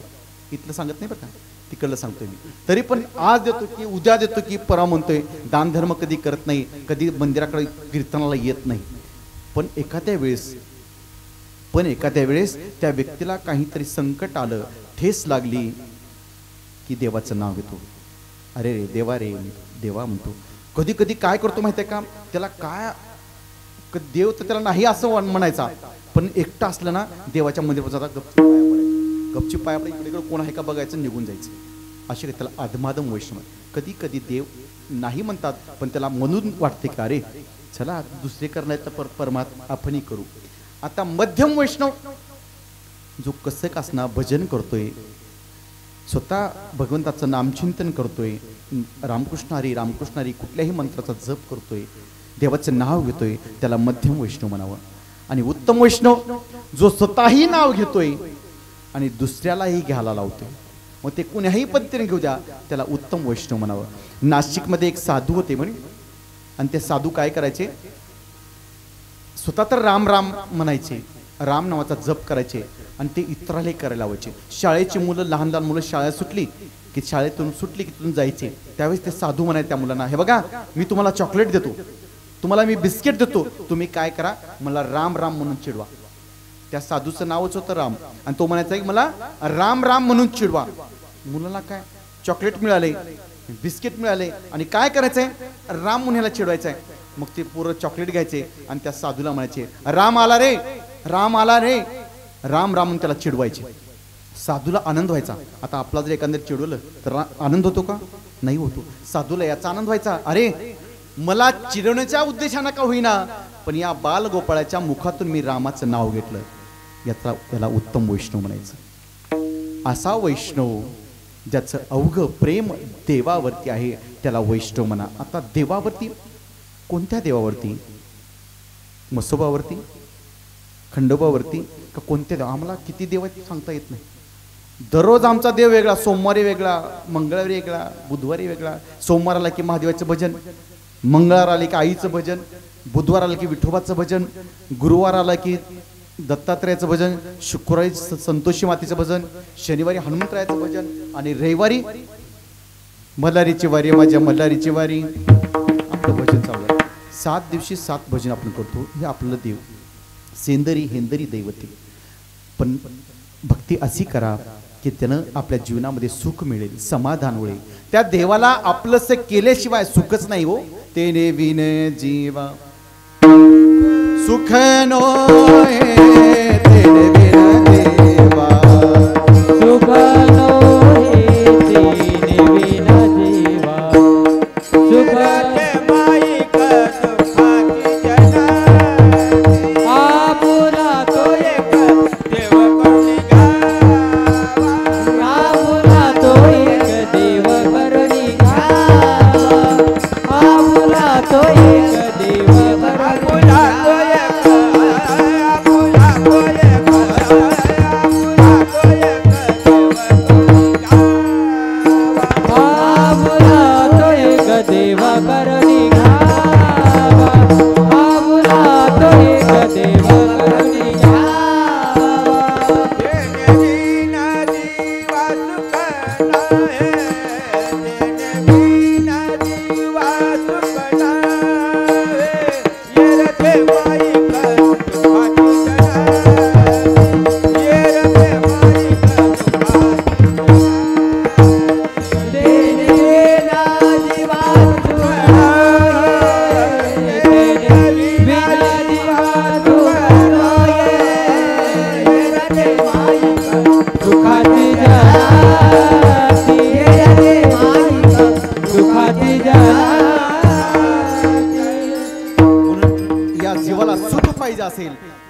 इथलं सांगत नाही बरं का, तिकडलं सांगतोय मी. तरी पण आज देतो की उद्या देतो की परवा म्हणतोय. दान धर्म कधी करत नाही, कधी मंदिराकडे कीर्तनाला येत नाही. पण एखाद्या वेळेस त्या व्यक्तीला काहीतरी संकट आलं, ठेस लागली की देवाचं नाव घेतो. अरे रे देवा रे देवा म्हणतो. कधी कधी काय करतो माहिती आहे का? त्याला काय देव तर त्याला नाही असं म्हणायचा, पण एकटा असलं ना देवाच्या मंदिरात जाता गपचूप पाया पडे, इकडे कोण आहे का बघायचं, निघून जायचं. असे त्याला अधमाधम वैष्णव. कधी कधी देव नाही म्हणतात, पण त्याला म्हणून वाटते का अरे चला दुसरे करण्याचं परमात्मा आपणही करू. आता मध्यम वैष्णव जो कसं का असणार भजन करतोय, स्वतः भगवंताचं नामचिंतन करतोय, रामकृष्ण हरी कुठल्याही मंत्राचा जप करतोय, देवाचं नाव घेतोय, त्याला मध्यम वैष्णव म्हणावं. आणि उत्तम वैष्णव जो स्वतःही नाव घेतोय आणि दुसऱ्यालाही घ्यायला लावतोय, मग ते कुण्याही पद्धतीने घेऊ द्या, त्याला उत्तम वैष्णव म्हणावं. नाशिकमध्ये एक साधू होते म्हणे, आणि ते साधू काय करायचे? स्वतः तर राम राम म्हणायचे, राम नावाचा जप करायचे, आणि ते इतरालाही करायला लावायचे. शाळेची मुलं, लहान लहान मुलं शाळा सुटली की तिथून जायचे, त्यावेळेस ते साधू म्हणायचे त्या मुलांना, हे बघा मी तुम्हाला चॉकलेट देतो, तुम्हाला मी बिस्किट देतो, तुम्ही काय करा, मला राम राम म्हणून चिडवा. त्या साधूचं नावच होतं राम, आणि तो म्हणायचा की मला राम राम म्हणून चिडवा. मुलाला काय चॉकलेट मिळाले, बिस्किट मिळाले, आणि काय करायचंय? राम म्हणून ह्याला चिडवायचंय. मग ते पूर्ण चॉकलेट घ्यायचे आणि त्या साधूला म्हणायचे राम आला रे, राम आला रे, राम राम म्हणून त्याला चिडवायचे. साधूला आनंद व्हायचा. आता आपला जर एखाद्या चिडवलं तर आनंद होतो का? नाही होतो. साधूला याचा आनंद व्हायचा, अरे मला चिडवण्याच्या उद्देशानं का होईना, पण या बालगोपाळाच्या मुखातून मी रामाचं नाव घेतलं, याला उत्तम वैष्णव म्हणायचं. असा वैष्णव ज्याचं अवघ प्रेम देवावरती आहे, त्याला वैष्णव म्हणा. आता देवावरती, कोणत्या देवावरती? मसोबावरती, खंडोबावरती का कोणत्या देव? आम्हाला किती देव आहेत सांगता येत नाही. दररोज आमचा देव वेगळा. सोमवारी वेगळा, मंगळवारी वेगळा, बुधवारी वेगळा. सोमवार आला की महादेवाचं भजन, मंगळवार आले की आईचं भजन, बुधवार आलं की विठोबाचं भजन, गुरुवार आला की दत्तात्रयाचं भजन, शुक्रवारी संतोषी मातेचं भजन, शनिवारी हनुमंतरायाचं भजन, आणि रविवारी मल्हारीची वारी, माझ्या मल्हारीची वारी, आपलं भजन चालू आहे. 7 दिवशी 7 भजन आपण करतो. हे आपलं देव सेंदरी हेंदरी दैवते. पण भक्ती अशी करा की त्यानं आपल्या जीवनामध्ये सुख मिळेल, समाधान होईल. त्या देवाला आपलंसं केल्याशिवाय सुखच नाही हो. तेने विन जीवा सुख नोय, तेने विन देवा सुख नोय, तेने विन देवा सुख माईक सुखाची जनानी, आपुला तो एक देव कोणी गावा, आपुला तो एक देव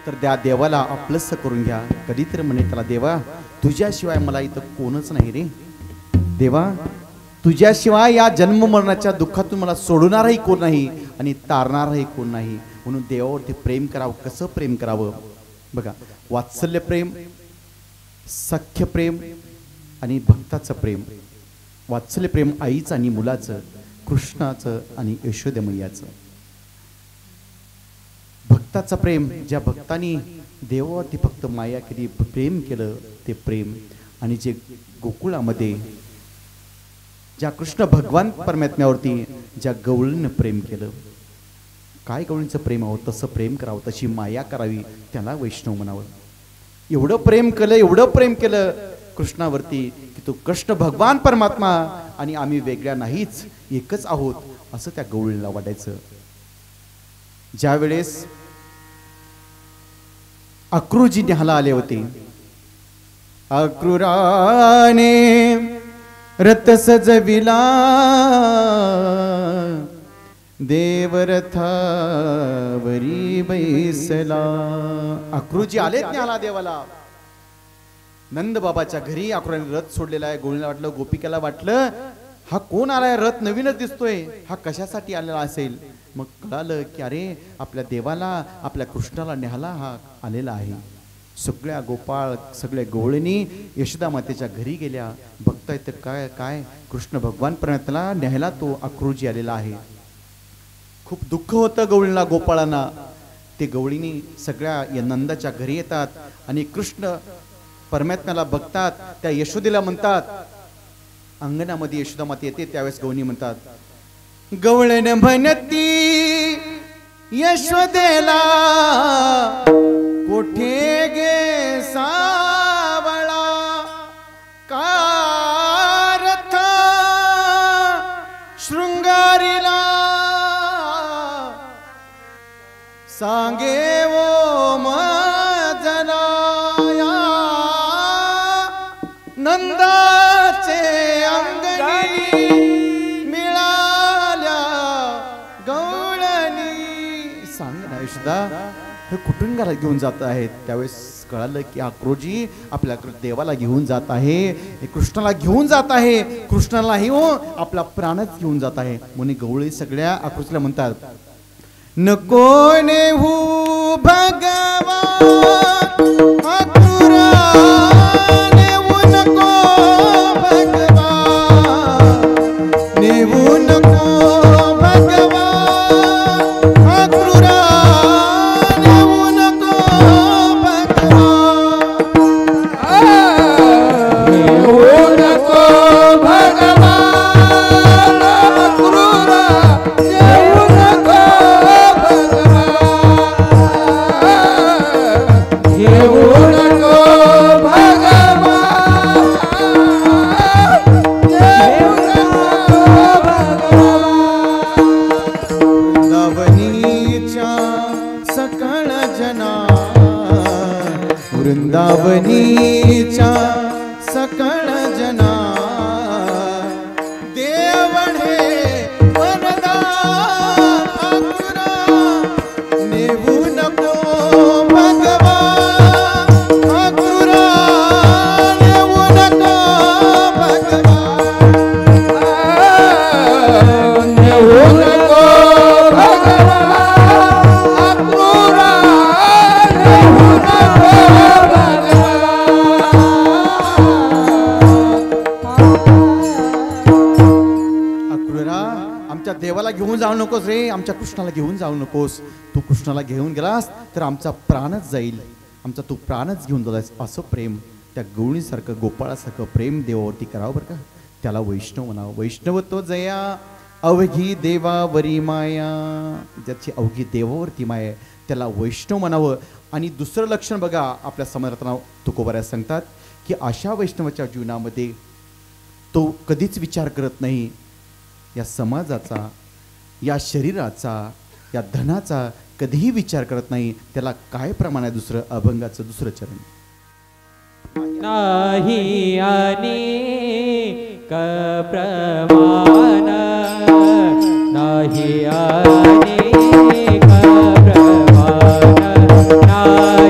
तर त्या देवाला आपलंसं करून घ्या. कधीतरी म्हणे त्याला, देवा तुझ्याशिवाय मला इथं कोणच नाही रे. देवा तुझ्याशिवाय या जन्म मरणाच्या दुःखातून मला सोडणारही कोण नाही आणि तारणारही कोण नाही. म्हणून देवावरती प्रेम करावं. कसं प्रेम करावं बघा. वात्सल्य प्रेम, सख्य प्रेम आणि भक्ताचं प्रेम. वात्सल्य प्रेम आईचं आणि मुलाचं, कृष्णाचं आणि यशोदेमय्याचं. भक्ताचं प्रेम, ज्या भक्तांनी देवावरती फक्त माया केली, प्रेम केलं ते प्रेम. आणि जे गोकुळामध्ये ज्या कृष्ण भगवान परमात्म्यावरती ज्या गवळीनं प्रेम केलं, काय गवळींचं प्रेम हवं तसं प्रेम करावं, तशी माया करावी, त्याला वैष्णव म्हणावं. एवढं प्रेम केलं, एवढं प्रेम केलं कृष्णावरती की तो कृष्ण भगवान परमात्मा आणि आम्ही वेगळ्या नाहीच, एकच आहोत असं त्या गवळीला वाटायचं. ज्या वेळेस अक्रूजी न्याहाला आले होते, अक्रूराने रथ सजविला, देवरथावरी बैसला. अक्रूजी आलेत न्याहाला देवाला. नंद बाबाच्या घरी अक्रूराने रथ सोडलेला आहे. गोळीला वाटलं, गोपिकेला वाटलं हा कोण आलाय, रथ नवीनच दिसतोय, हा कशासाठी आलेला असेल. मग कळालं की अरे आपल्या देवाला, आपल्या कृष्णाला न्याहाला हा आलेला आहे. सगळ्या गोपाळ, सगळ्या गवळणी यशोदा मातेच्या घरी गेल्या. बघताय तर काय काय कृष्ण भगवान परमात्म्याला न्यायला तो अक्रूजी आलेला आहे. खूप दुःख होतं गवळीला, गोपाळांना. ते गवळीनी सगळ्या या नंदाच्या घरी येतात आणि कृष्ण परमात्म्याला बघतात. त्या यशोदेला म्हणतात, अंगणामध्ये यशोदा माते येते त्यावेळेस गवळणी म्हणतात, गवळण म्हणती यशोदेला कोठे गे सावळा, कारथ शृंगारीला सांगे वो मजनाया, नंदाचे अंगणी मिळाल्या गवळणी. सांग ना यशोदा, हे कुठून घेऊन जात आहेत. त्यावेळेस कळालं की अक्रूजी आपल्या देवाला घेऊन जात आहे, कृष्णाला घेऊन जात आहे, कृष्णालाही हो आपला प्राणच घेऊन जात आहे. म्हणून गवळी सगळ्या अक्रूजीला म्हणतात, नको नेहू भगवान अक्रूरा, नेहू नको भगवान, नेहू नको भगवान अक्रूरा, नेहू नको भगवान, नेहू नको भगवान अक्रूरा, नेहू नको वृंदावनीच्या सकळ जना, देवणे वरदान अक्रूरा, नेहू नको भगवान अक्रूरा, नेहू नको भगवान, नेहू नको भगवान अक्रूरा, नेहू नको देवाला घेऊन जाऊ नकोस रे, आमच्या कृष्णाला घेऊन जाऊ नकोस. तू कृष्णाला घेऊन गेलास तर आमचा प्राणच जाईल, आमचा तू प्राणच घेऊन गेलास. असं प्रेम त्या गवळीसारखं, गोपाळासारखं प्रेम देवावरती करावं बरं का. त्याला वैष्णव म्हणावं. वैष्णवत्व जया अवघी देवावरी माया, ज्याची अवघी देवावरती माया त्याला वैष्णव म्हणावं. आणि दुसरं लक्षण बघा, आपल्या समर्थना तुकोबाऱ्या सांगतात की अशा वैष्णवाच्या जीवनामध्ये तो कधीच विचार करत नाही या समाजाचा, या शरीराचा, या धनाचा कधीही विचार करत नाही. त्याला काय प्रमाण आहे दुसरं अभंगाचं दुसरं चरण, नाही अनेक प्रमाण, नाही अनेक प्रमाण, नाही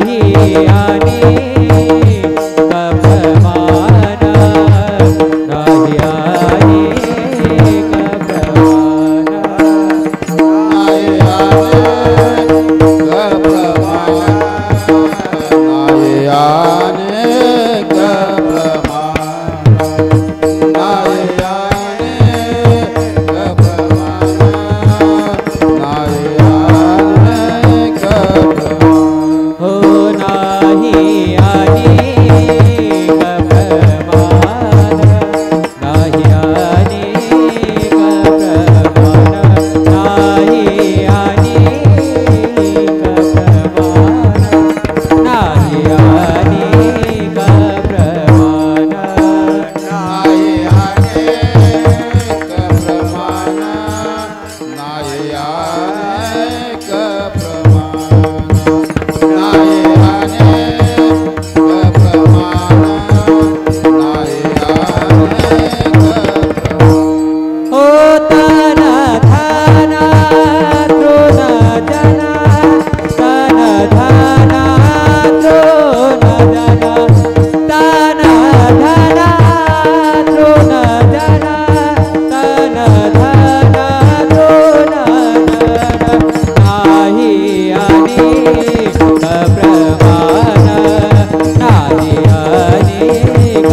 जन तन धन दोन नाही अनेक प्रमाण नाही अनेक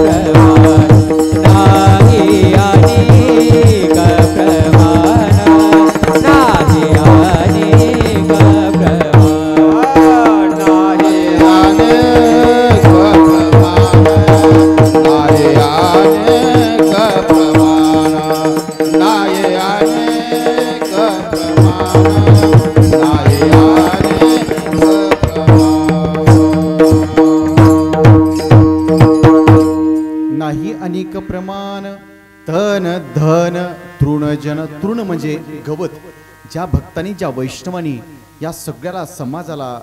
प्रमाण नाही अनेक प्रमाण नाही अनेक प्रमाण नाही अनेक प्रमाण नाही अनेक नाही अनेक प्रमाण तन धन तृणजन तृण म्हणजे गवत. ज्या भक्तांनी ज्या वैष्णवानी या सगळ्याला समाजाला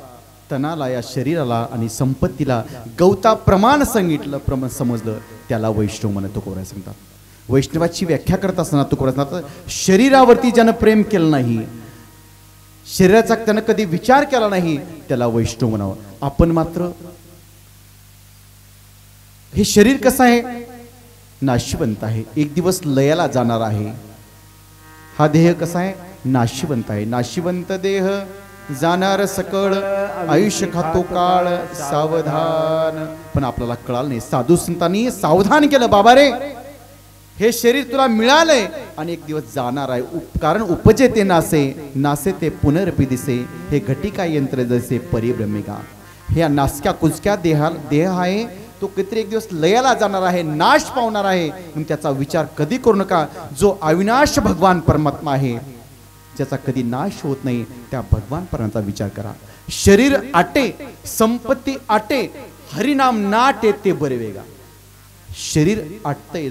तनाला या शरीराला आणि संपत्तीला गवता प्रमाण सांगितलं समजलं त्याला वैष्णव म्हणत तुकोबराय सांगतात. वैष्णवाची व्याख्या करत असताना तुकोबराय सांगतात शरीरावरती ज्यानं प्रेम केलं नाही शरीराचा त्यानं कधी विचार केला नाही त्याला वैष्णव म्हणावं. आपण मात्र हे शरीर कसं आहे नाशिवंत आहे एक दिवस लयाला जाणार आहे. हा देह कसा आहे नाशिवंत आहे नाशिवंत देह जाणार सकळ आयुष्य खातो काळ सावधान. पण आपल्याला कळालं नाही साधू संतांनी सावधान केलं बाबा रे हे शरीर तुला मिळालंय आणि एक दिवस जाणार आहे. कारण उपजे ते नासे नासे ते पुनरपी दिसे हे घटिका यंत्र जसे परिभ्रमिका. ह्या नासक्या कुचक्या देह आहे तो किती एक दिवस लयाला जाणार आहे नाश पावणार आहे. म्हणून त्याचा विचार कधी करू नका. जो अविनाश भगवान परमात्मा आहे ज्याचा कधी नाश होत नाही त्या भगवान परमात्म्याचा विचार करा. शरीर आटे संपत्ती आटे हरिनाम नाट येते बरे वेगा. शरीर आटतंय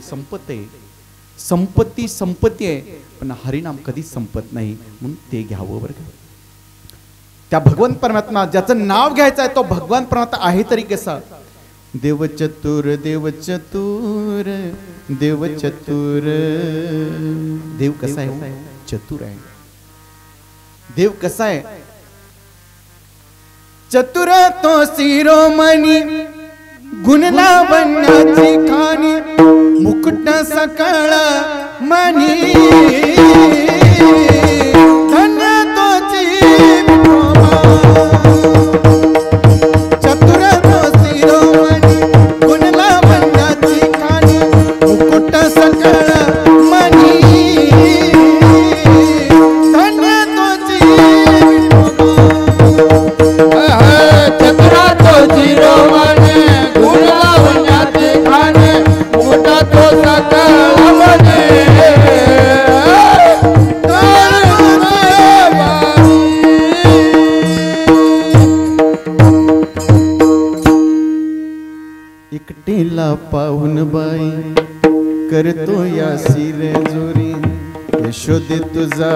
संपत्ती संपत्ती आहे पण हरिनाम कधी संपत नाही म्हणून ते घ्यावं बरं का. त्या भगवान परमात्मा ज्याचं नाव घ्यायचं आहे तो भगवान परमात्मा आहे तरी कसा. देव चतुर देव चतुर देव चतुर. देव कसा आहे चतुर आहे. देव कसा आहे चतुर तो शिरोमणी गुण लावण्याची खाणी मुकुट सकळ मनी धन्य तोची विठोबा. चतुर तो शिरोमणी गुण लावण्याची खाणी मुकुट सकळ मनी धन्य तोची विठोबा. चतुरा तो शिरोमणी गुण लावण्याची खाणी मुकुट तो सकळ मनी एकटीला पाहून बाई करतो या सिरे जोरी यशोदे तुझा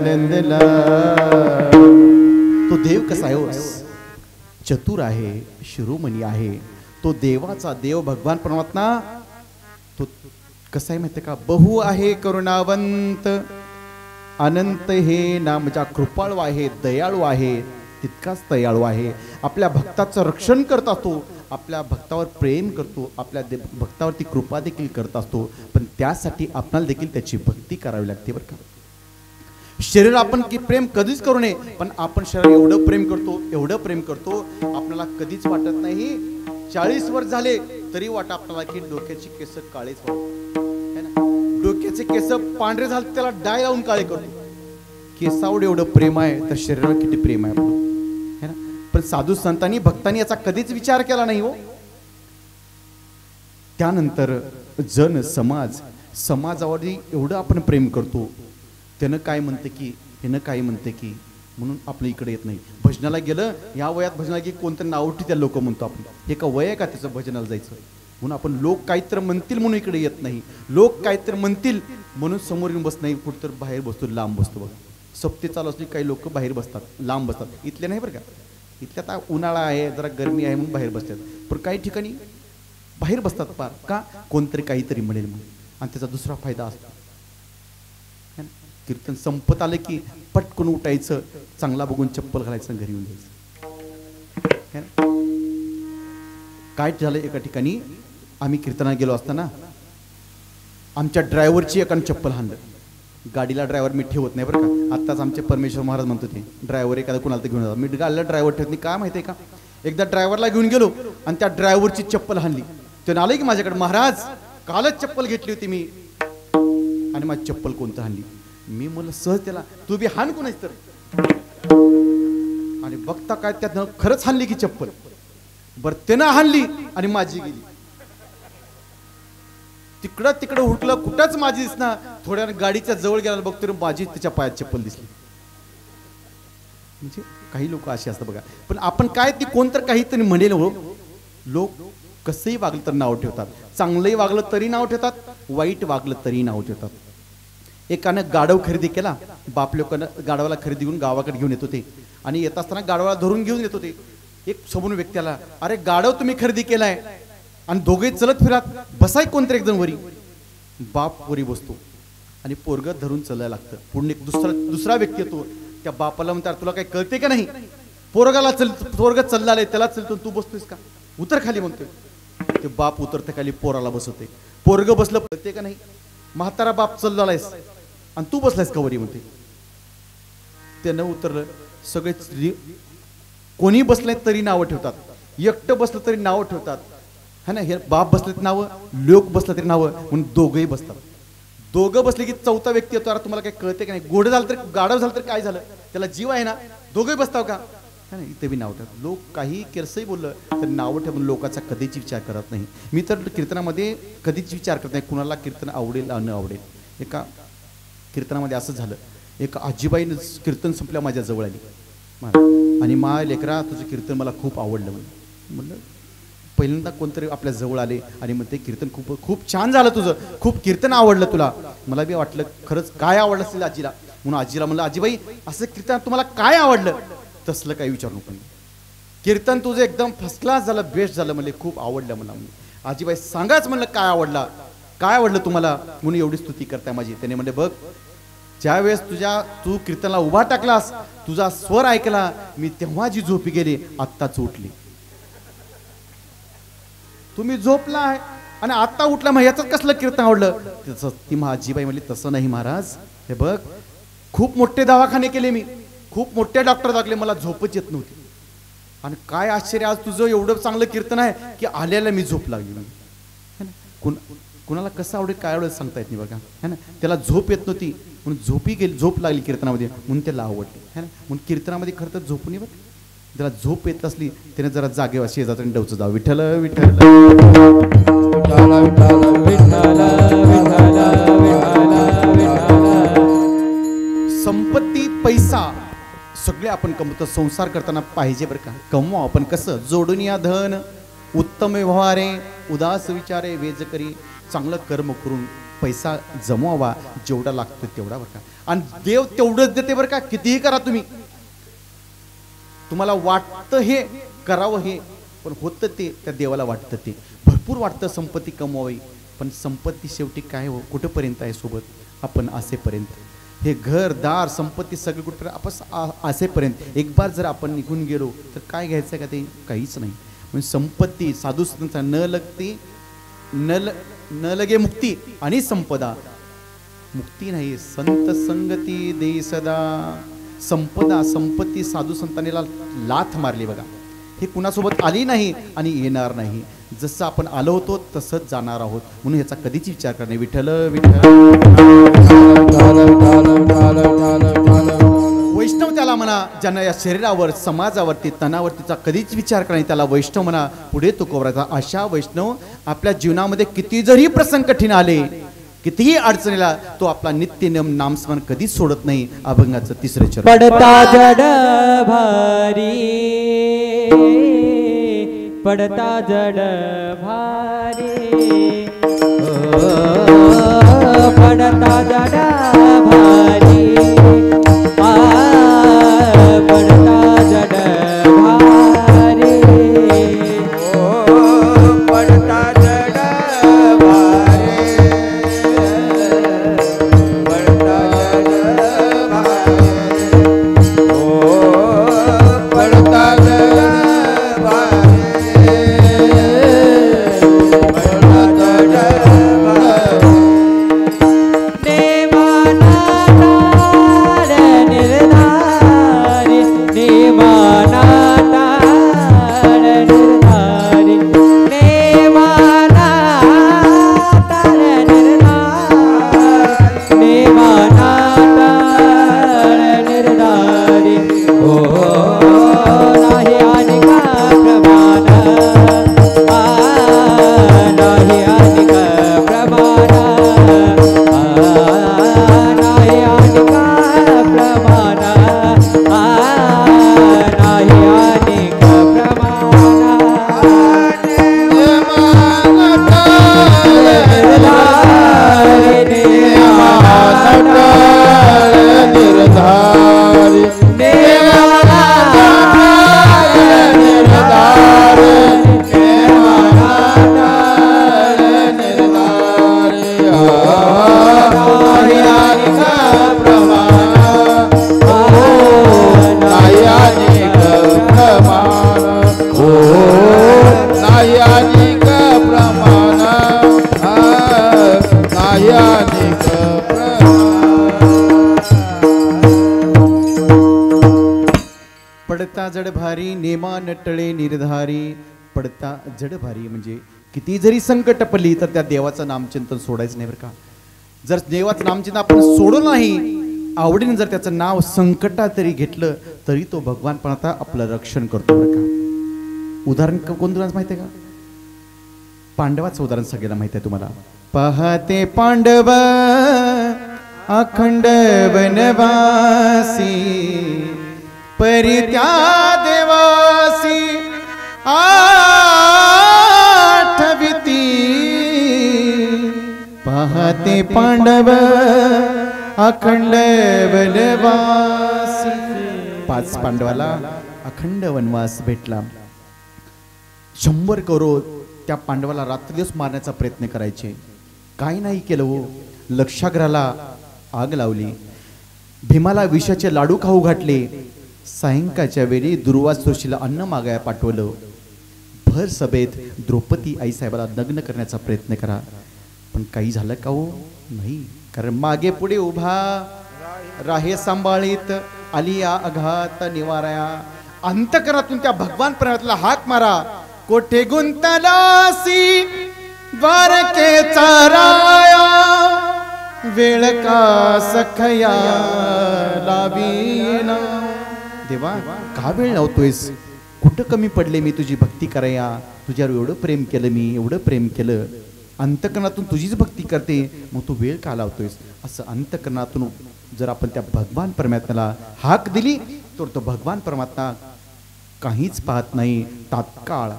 नंदला. तो देव कसा आहे चतुर आहे शिरोमणी आहे. तो देवाचा देव भगवान परमात्मा तो कसा आहे माहिती का बहु आहे करुणावंत अनंत हे नामच्या कृपाळू आहे दयाळू आहे तितकाच दयाळू आहे. आपल्या भक्ताचं रक्षण करत असतो आपल्या भक्तावर प्रेम करतो आपल्या भक्तावरती कृपा देखील करत असतो. पण त्यासाठी आपल्याला देखील त्याची भक्ती करावी लागते बरं का. शरीर आपण की प्रेम कधीच करू नये पण आपण शरीर एवढं प्रेम करतो आपल्याला कधीच वाटत नाही 40 वर्ष झाले तरी वाटत आपल्याला की डोक्याची केस काळेच है ना. डोक्याचे केस पांढरे झाले त्याला डाय लावून काळे करतो. केसावर एवढं प्रेम आहे तर शरीरावर किती प्रेम आहे आपलं है ना. पण साधू संतांनी भक्तांनी याचा कधीच विचार केला नाही हो. त्यानंतर जन समाजावरती एवढं आपण प्रेम करतो त्यानं काय म्हणते की ह्यानं काय म्हणते की म्हणून आपल्या इकडे येत नाही. भजनाला गेलं या वयात भजनाला की कोणतं नाव त्या लोक म्हणतो आपण हे का वय आहे का त्याचं भजनाला जायचं म्हणून आपण लोक काहीतरी म्हणतील म्हणून इकडे येत नाही. लोक काहीतरी म्हणतील म्हणून समोर येऊन बस नाही कुठं तर बाहेर बसतो लांब बसतो. बघ सप्ते चालू असली काही लोक बाहेर बसतात लांब बसतात. इथले नाही बरं का. इथल्या आता उन्हाळा आहे जरा गरमी आहे म्हणून बाहेर बसतात. पण काही ठिकाणी बाहेर बसतात पार का कोणतरी काहीतरी म्हणेल म्हणून आणि त्याचा दुसरा फायदा असतो. कीर्तन संपत आलं की पटकन उठायचं चांगला बघून चप्पल घालायचं घरी येऊन जायचं. काय झालं एका ठिकाणी आम्ही कीर्तनाला गेलो असताना आमच्या ड्रायव्हरची एकानं चप्पल हाणलं. गाडीला ड्रायव्हर मी ठेवत नाही बरं का. आत्ताच आमचे परमेश्वर महाराज म्हणतो ते ड्रायव्हर एखादा कुणाला तर घेऊन जातात. मी गाडीला ड्रायव्हर ठेवत नाही. काय माहिती आहे का, एकदा ड्रायव्हरला घेऊन गेलो आणि त्या ड्रायव्हरची चप्पल हाणली. त्यानं आलं की माझ्याकडे, महाराज कालच चप्पल घेतली होती मी आणि माझी चप्पल कोणतं हाणली. मी म्हणलं सहज त्याला, तू बी हाण कोणाच तर. आणि बघता काय त्यानं खरंच हाणली की चप्पल. बरं त्यानं हाणली आणि माझी गेली. तिकडं हुडकलं, कुठंच माझी दिसना. थोड्या गाडीच्या जवळ गेला बघतो तर माझी तिच्या पायात चप्पल दिसली. म्हणजे काही लोक असे असतात बघा. पण आपण काय, ती कोणतर काहीतरी म्हणेल हो, लोक कसंही वागलं तर नाव ठेवतात. चांगलंही वागलं तरी नाव ठेवतात, वाईट वागलं तरी नाव ठेवतात. एकानं गाढव खरेदी केला. बाप लोकांना गाढवाला खरेदी करून गावाकडे घेऊन येत होते आणि येत असताना गाढवाला धरून घेऊन येत होते. एक समोरून व्यक्ती आला, अरे गाढव तुम्ही खरेदी केलाय आणि दोघे चलत फिरत, बसाय कोणतरी एक जण वरी. बाप वरी बसतो आणि पोरग धरून चालायला लागतं. पुढे एक दुसरा व्यक्ती येतो. त्या बापाला म्हणतात, तुला काही कळते का नाही, पोरगाला पोरग चाललाय त्याला चलतो, तू बसतोयस का, उतर खाली म्हणतोय. ते बाप उतरते खाली, पोराला बसवते. पोरग बसलं, कळते का नाही, म्हातारा बाप चाललायस आणि तू बसलायस का वरी म्हणते. त्यानं उतरलं. सगळे कोणी बसले तरी नावं ठेवतात, एकटं बसलं तरी नावं ठेवतात है ना. हे बाप बसले तर नावं, लोक बसलं तरी नावं, म्हणून दोघंही बसतात. दोघं बसले की चौथा व्यक्ती येतो, अरे तुम्हाला काही कळते का नाही, गोड झालं तर गाढव झालं तर काय झालं, त्याला जीव आहे ना, दोघंही बसताव का, है ना. इथे बी नाव ठेवतात. लोक काही केरसही बोललं तर नावं ठेवून लोकांचा कधीच विचार करत नाही. मी तर कीर्तनामध्ये कधीच विचार करत नाही कुणाला कीर्तन आवडेल न आवडेल. एका कीर्तनामध्ये असं झालं, एक आजीबाईनं कीर्तन संपल्या माझ्या जवळ आली आणि मा लेकरा तुझं कीर्तन मला खूप आवडलं. म्हणलं पहिल्यांदा कोणतरी आपल्या जवळ आले आणि मग ते कीर्तन खूप छान झालं, तुझं खूप कीर्तन आवडलं तुला. मला बी वाटलं खरंच काय आवडलं असेल आजीला. म्हणून आजीला म्हणलं, आजीबाई असं कीर्तन तुम्हाला काय आवडलं. तसलं काही विचारू नको, कीर्तन तुझं एकदम फर्स्ट क्लास झालं, बेस्ट झालं, म्हणले खूप आवडलं मला. आजीबाई सांगाच म्हणलं काय आवडलं तुम्हाला, म्हणून एवढी स्तुती करताय माझी. त्याने म्हणले, बघ ज्या वेळेस तू कीर्तनाला उभा टाकलास, तुझा स्वर ऐकला मी, तेव्हा जी झोपी गेली आत्ताच उठली. तुम्ही झोपला आहे आणि आत्ता उठला, मग याच कसलं कीर्तन आवडलं. तसं ती आजीबाई म्हणली, तसं नाही महाराज, हे बघ खूप मोठे दवाखाने केले मी, खूप मोठे डॉक्टर लागले, मला झोपच येत नव्हती. आणि काय आश्चर्य, आज तुझं एवढं चांगलं कीर्तन आहे की आल्याला मी झोप लागली. है ना, कुणाला कसं आवडेल काय आवडेल सांगता येत नाही बघा, है ना. त्याला झोप येत नव्हती म्हणून झोप लागली कीर्तनामध्ये, म्हणून त्याला आवडली, है ना. म्हणून कीर्तनामध्ये खरं तर झोपू नये बघ. त्याला झोप येत असली त्याने जरा जागेवर शेजारी डवचं जावं, विठ्ठल विठ्ठल संपत्ती पैसा सगळे आपण कमवतो, संसार करताना पाहिजे बरं का. कमवा आपण कसं, जोडून या धन, उत्तम व्यवहारे, उदास विचारे, वेज करी, चांगलं कर्म करून पैसा जमवावा, जेवढा लागतो तेवढा बरं का. आणि देव तेवढंच देते बरं का, कितीही करा तुम्ही. तुम्हाला वाटतं हे करावं हे, पण होतं ते त्या देवाला वाटतं ते. भरपूर वाटतं संपत्ती कमवावी, पण संपत्ती शेवटी काय हो, कुठंपर्यंत आहे सोबत आपण असेपर्यंत. हे घर दार संपत्ती सगळं कुठं आपण असेपर्यंत. एक बार जर आपण निघून गेलो तर काय घ्यायचं का, ते काहीच नाही. म्हणजे संपत्ती साधू संतांचा न लगती न लगे मुक्ती आणि संपदा, मुक्ती नाही संत संगती दे सदा. संपदा संपत्ती साधू संतांनीला लाथ मारली बघा, हे कुणासोबत आली नाही आणि येणार नाही. जसं आपण आलो होतो तसंच जाणार आहोत, म्हणून ह्याचा कधीच विचार करणे. विठ्ठल विठ्ठल वैष्णव त्याला म्हणा, ज्यांना या शरीरावर समाजावरती तणावरतीचा कधीच विचार करणे त्याला वैष्णव म्हणा. पुढे तुकोबराचा अशा वैष्णव आपल्या जीवनामध्ये किती जरी प्रसंग कठीण आले, कितीही अडचणीला, तो आपला नित्य नामस्मरण कधीच सोडत नाही. अभंगाचं तिसरे चरण. पडता जड भारी, पडता जड भारी, पडता जड भारी, पडता जड भारी, पडता जड भारी, पडता जड भारी, पडता जड भारी, पडता जड भारी. पडता जड भारी नेमा नटळे निर्धारी. पडता जड भारी म्हणजे किती जरी संकट पडली तर त्या देवाचं नामचिंतन सोडायचं नाही बरं का. जर देवाचं नामचिंतन आपण सोडलं नाही, आवडीने जर त्याचं नाव संकटात तरी घेतलं तरी तो भगवान पण आता आपलं रक्षण करतो बरं का. उदाहरण कोण तुला माहिती आहे का? पांडवाचं उदाहरण सगळ्यांना माहिती आहे तुम्हाला. पाहते पांडव अखंड वनवासी परित्या देवासी आठविती. पाहते पांडव अखंड वनवासी. 5 पांडवाला अखंड वनवास भेटला. 100 कौरव त्या पांडवाला रात्र दिवस मारण्याचा प्रयत्न करायचे. काही नाही केलं हो. लक्षागृहाला आग लावली. भीमाला विषाचे लाडू खाऊ घातले. सायंकाळच्या वेळी दुर्वास ऋषीला अन्न मागाया पाठवलं. भर सभेत द्रौपदी आईसाहेबाला नग्न करण्याचा प्रयत्न करा, पण काही झालं का हो? नाही. कारण मागे पुढे उभा राहे सांभाळीत आलिया अघात निवाराया. अंतकरणातून त्या भगवान प्रेमातला हाक मारा. कोठे गुंतलासी द्वारकेचा राया वेळ का सखया लावीना. देवा का वेळ लावतोयस? कुठं कमी पडले मी तुझी भक्ती कराया? तुझ्यावर एवढं प्रेम केलं मी, एवढं प्रेम केलं. अंतकरणातून तुझीच भक्ती करते, मग तू वेळ का लावतोयस? असं अंतकरणातून जर आपण त्या भगवान परमात्म्याला हाक दिली तर तो भगवान परमात्मा काहीच पाहत नाही. तात्काळ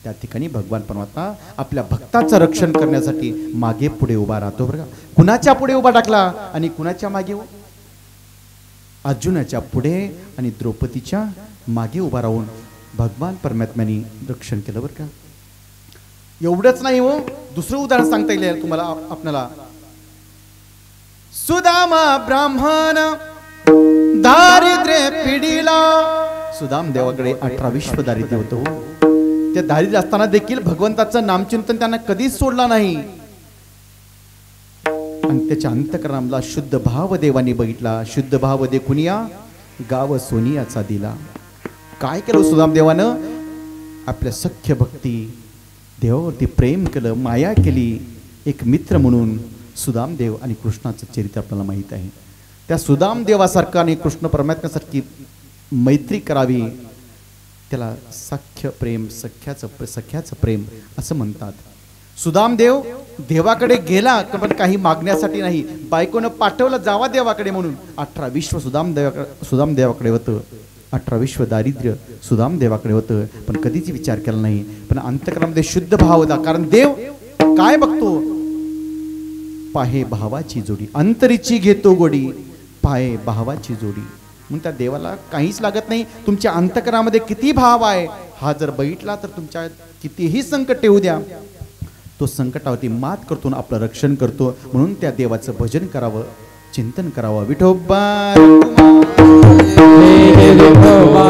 त्या ठिकाणी भगवान परमात्मा आपल्या भक्ताचं रक्षण करण्यासाठी मागे पुढे उभा राहतो बरं का. कुणाच्या पुढे उभा टाकला आणि कुणाच्या मागे? अर्जुनाच्या पुढे आणि द्रौपदीच्या मागे उभा राहून भगवान परमात्म्याने रक्षण केलं बरं का. एवढंच नाही हो, दुसरं उदाहरण सांगता येईल तुम्हाला आपल्याला. सुदामा ब्राह्मण दारिद्र्य पिढीला. सुदाम देवाकडे 18 विश्व दारिद्र्य होतं. त्या दारिद्र्य असताना देखील भगवंताचं नामचिंतन त्यांना कधीच सोडला नाही. आणि त्याच्या अंतकरणाला शुद्ध भाव देवाने बघितला. शुद्ध भाव देखुनिया गाव सोनियाचा दिला. काय केलं सुदाम देवानं? आपल्या सख्य भक्ती देवावरती प्रेम केलं, माया केली. एक मित्र म्हणून सुदाम देव आणि कृष्णाचं चरित्र आपल्याला माहीत आहे. त्या सुदाम देवासारखं आणि कृष्ण परमात्म्यासारखी मैत्री करावी त्याला सख्य प्रेम, सख्याचं प्रेम असं म्हणतात. सुदाम देव देवाकडे गेला पण काही मागण्यासाठी नाही. बायकोनं पाठवलं जावा देवाकडे म्हणून. 18 विश्व सुदाम देवाकडे होतं. 18 विश्व दारिद्र्य सुदाम देवाकडे होतं, पण कधीच विचार केला नाही. पण अंतकरणामध्ये शुद्ध भाव होता. कारण देव काय बघतो? पाहे भावाची जोडी, अंतरीची घेतो गोडी, पाहे भावाची जोडी. म्हणून त्या देवाला काहीच लागत नाही. तुमच्या अंतकरणामध्ये किती भाव आहे हा जर बघितला तर तुमच्या कितीही संकट येऊ द्या, तो संकटावरती मात करतो, आपलं रक्षण करतो. म्हणून त्या देवाचं भजन करावं, चिंतन करावं. विठोबा जय विठोबा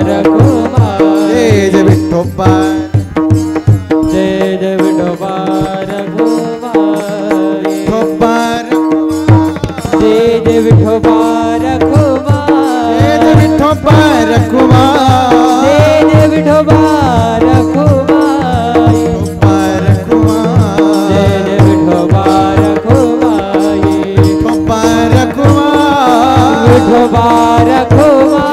रघुबा, जय जय विठोबा, जय विठोबा रघुबा, विठोबा जय विठोबा रघुबा, जय विठोबा रघुबा, जय विठोबा रघुबा, विठोबा रघुबा, जय विठोबा रघुबा, विठोबा रघुबा,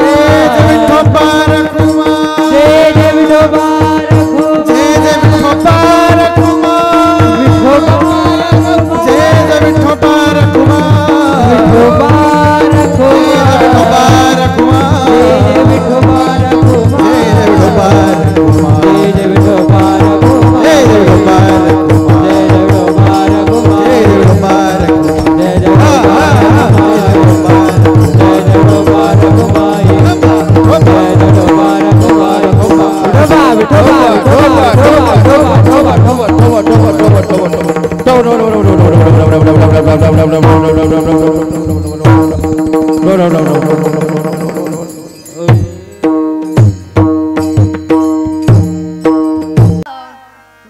विठोबा रघुबा, जय विठोबा रघुबा, जय विठोबा रघुबा, जय विठोबा रघुबा, जय विठोबा रघुबा, विठोबा रघुबा, जय विठोबा रघुबा, जय विठोबा रघुबा, जय विठोबा रघुबा, जय विठोबा रघुबा, जय विठोबा रघुबा, जय विठोबा रघुबा, जय विठोबा रघुबा, जय विठोबा रघुबा, जय विठोबा रघुबा, जय विठोबा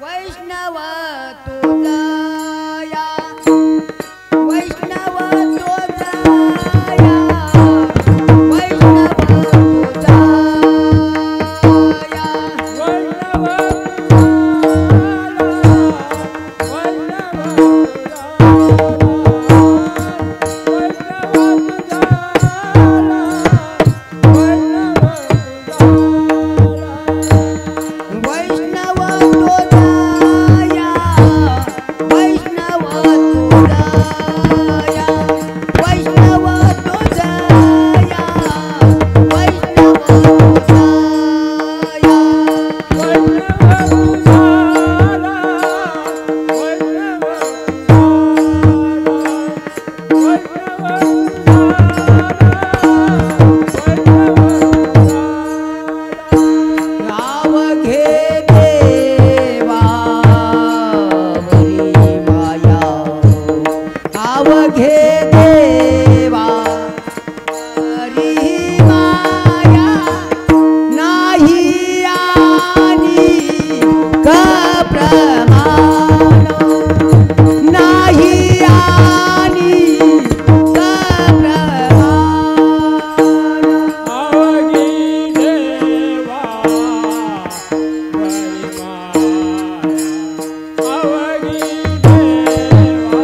वैष्णव तुझया, वैष्णव तुझया, वैष्णव तुझया. अवघे देवा वरी माया नाही आणि कप्रमाण नाही आणि कप्रमाण अवघी देवा वरी माया अवघी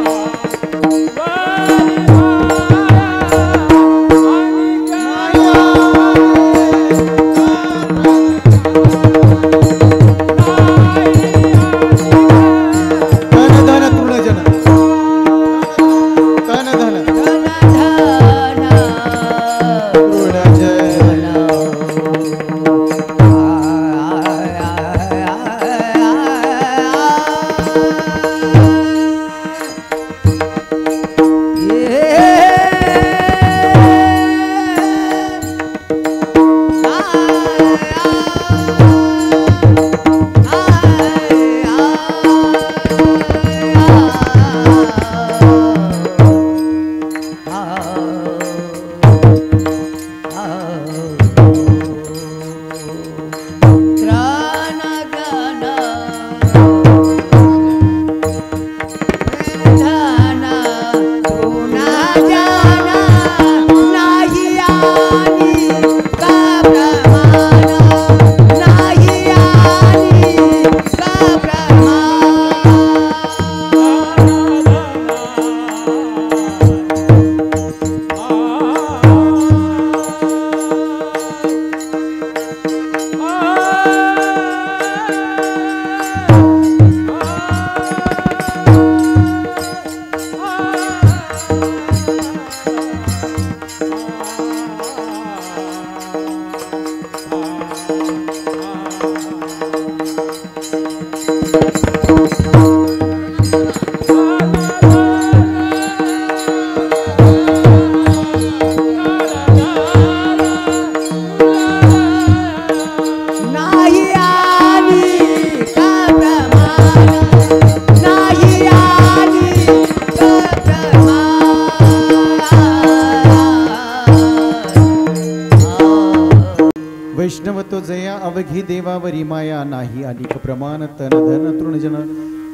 वैष्णवतो जया अवघी देवावरी माया नाही अनिक प्रमाण तन धन तृणजन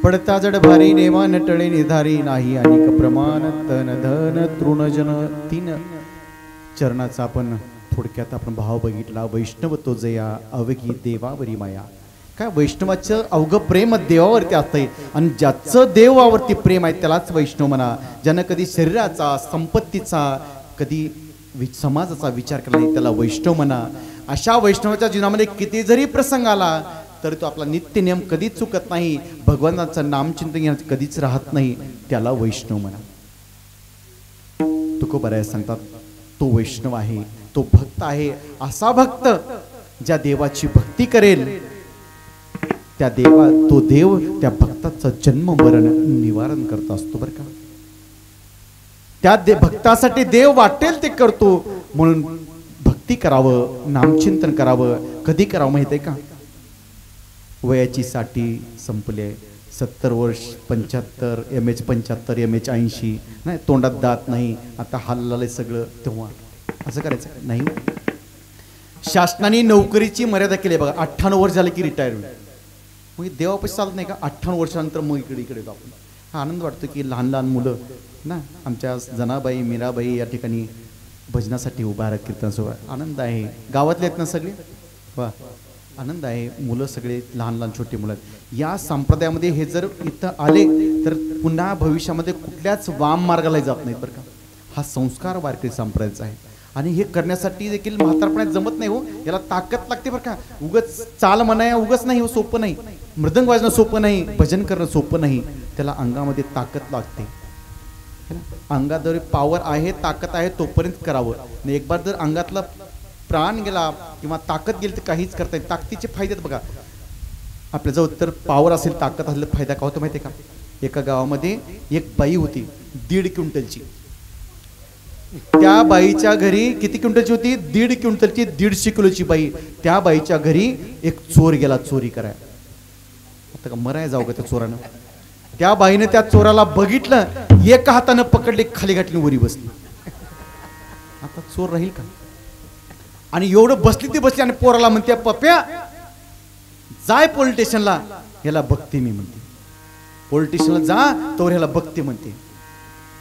पडता जड भारी नेमा नटळे निधारी नाही अनिक प्रमाण तन धन तृणजन. तीन चरणाचा आपण थोडक्यात आपण भाव बघितला. वैष्णवतो जया अवघी देवावरी माया. काय वैष्णवाचं अवघं प्रेम देवावरती असतंय आणि ज्याचं देवावरती प्रेम आहे त्यालाच वैष्णव म्हणा. ज्यानं कधी शरीराचा संपत्तीचा कधी समाजाचा विचार केला नाही त्याला वैष्णव म्हणा. अशा वैष्णवाच्या जीवनामध्ये किती जरी प्रसंग आला तरी तो आपला नित्य नियम कधीच चुकत नाही. भगवानाचं नामचिंतन घेण्याचं कधीच राहत नाही त्याला वैष्णव म्हणा. तुकोबाराय सांगतात तो वैष्णव आहे, तो भक्त आहे. असा भक्त ज्या देवाची भक्ती करेल त्या तो देव त्या भक्ताचं जन्म मरण निवारण करत असतो बरं का. त्या भक्तासाठी देव वाटेल ते करतो. म्हणून भक्ती करावं, नामचिंतन करावं. कधी करावं माहिती आहे का? वयाची साठी संपले 70 वर्ष 75 MH 75 MH 80 नाही, तोंडात दात नाही, आता हल्लालंय सगळं, तेव्हा असं करायचं नाही. शासनाने नोकरीची मर्यादा केली बघा. 98 वर्ष झाले की रिटायरमेंट. मग देवापाशी चालत नाही का? 98 वर्षानंतर मग इकडे येतो आपण. हा आनंद वाटतो की लहान लहान मुलं ना आमच्या जनाबाई मीराबाई या ठिकाणी भजनासाठी उभा राहत कीर्तनासोबत. आनंद आहे. गावातले आहेत ना सगळे, वा आनंद आहे. मुलं सगळे लहान लहान छोटी मुलं आहेत. या संप्रदायामध्ये हे जर इथं आले तर पुन्हा भविष्यामध्ये कुठल्याच वाम मार्गाला जात नाहीत बरं का. हा संस्कार वारकरी संप्रदायाचा आहे आणि हे करण्यासाठी देखील म्हातारपणात जमत नाही हो. याला ताकद लागते बरं का. उगच चाल म्हणाय उगच नाही हो, सोपं नाही. मृदंग वाजणं सोपं नाही, भजन करणं सोपं नाही. त्याला अंगामध्ये ताकद लागते. अंगात पॉवर आहे, ताकद आहे तोपर्यंत करावं. एक बार जर अंगातला प्राण गेला किंवा ताकद गेली तर काहीच करता येईल. ताकदीचे फायदे बघा. आपल्याजवळ तर पॉवर असेल, ताकद असेल, फायदा का होतो माहिती आहे का? एका गावामध्ये एक बाई होती 1.5 क्विंटलची. त्या बाईच्या घरी किती क्विंटलची होती? 1.5 क्विंटलची, 150 किलोची बाई. त्या बाईच्या घरी एक चोर गेला चोरी कराय. आता का मराय जाऊ का त्या चोरानं? त्या बाईने त्या चोराला बघितलं एका हातानं पकडले, खाली घातली, वरी बसली. आता चोर राहील का? आणि एवढं बसली ती बसली आणि पोराला म्हणते, पप्या जाय पोलीस स्टेशनला, ह्याला बघते मी म्हणते. पोलीस स्टेशनला जा, तर ह्याला बघते म्हणते.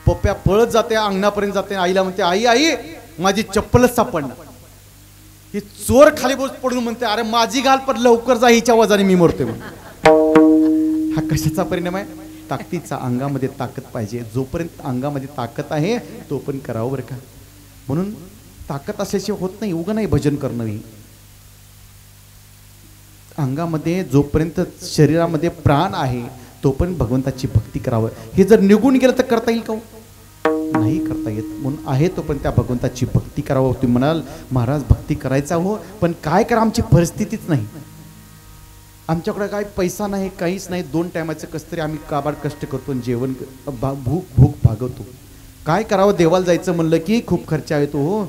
पप्प्या पळत जाते, अंगणापर्यंत जाते, आईला म्हणते, आई आई माझी चप्पलच सापडणार. ही चोर खाली पडून म्हणते, अरे माझी घाल पण लवकर जा, हिच्या वजाने मी मरतोय. हा कशाचा परिणाम आहे? ताकदीचा. अंगामध्ये ताकद पाहिजे. जोपर्यंत अंगामध्ये ताकद आहे तोपर्यंत करावं बरं का. म्हणून ताकद असल्याशिवाय होत नाही. उगा नाही भजन करणं. अंगामध्ये जोपर्यंत शरीरामध्ये प्राण आहे तोपर्यंत भगवंताची भक्ती करावं. हे जर निघून गेलं तर करता येईल का? नाही करता येत. म्हणून आहे तोपर्यंत त्या भगवंताची भक्ती करावं. तुम्ही म्हणाल महाराज भक्ती करायचा हो, पण काय करा, आमची परिस्थितीच नाही. आमच्याकडे काय पैसा नाही, काहीच नाही. 2 टायमाचं कसं तरी आम्ही काबाड कष्ट करतो, जेवण भूक भागवतो. काय करावं? देवाला जायचं म्हणलं की खूप खर्च येतो हो.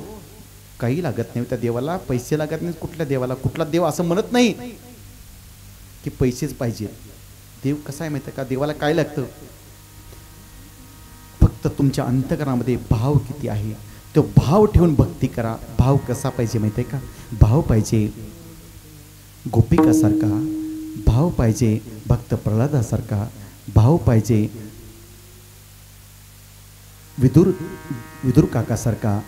काही लागत नाही त्या देवाला, पैसे लागत नाही. कुठल्या देवाला? कुठला देव असं म्हणत नाही की पैसेच पाहिजे. देव कसा आहे माहिती आहे का? देवाला काय लागतं? फक्त तुमच्या अंतकरणामध्ये भाव किती आहे तो भाव ठेवून भक्ती करा. भाव कसा पाहिजे माहिती आहे का? भाव पाहिजे गोपिकासारखा, भाव पाहिजे भक्त प्रल्हादासारखा, भाव पाहिजे विदुर काकासारखा,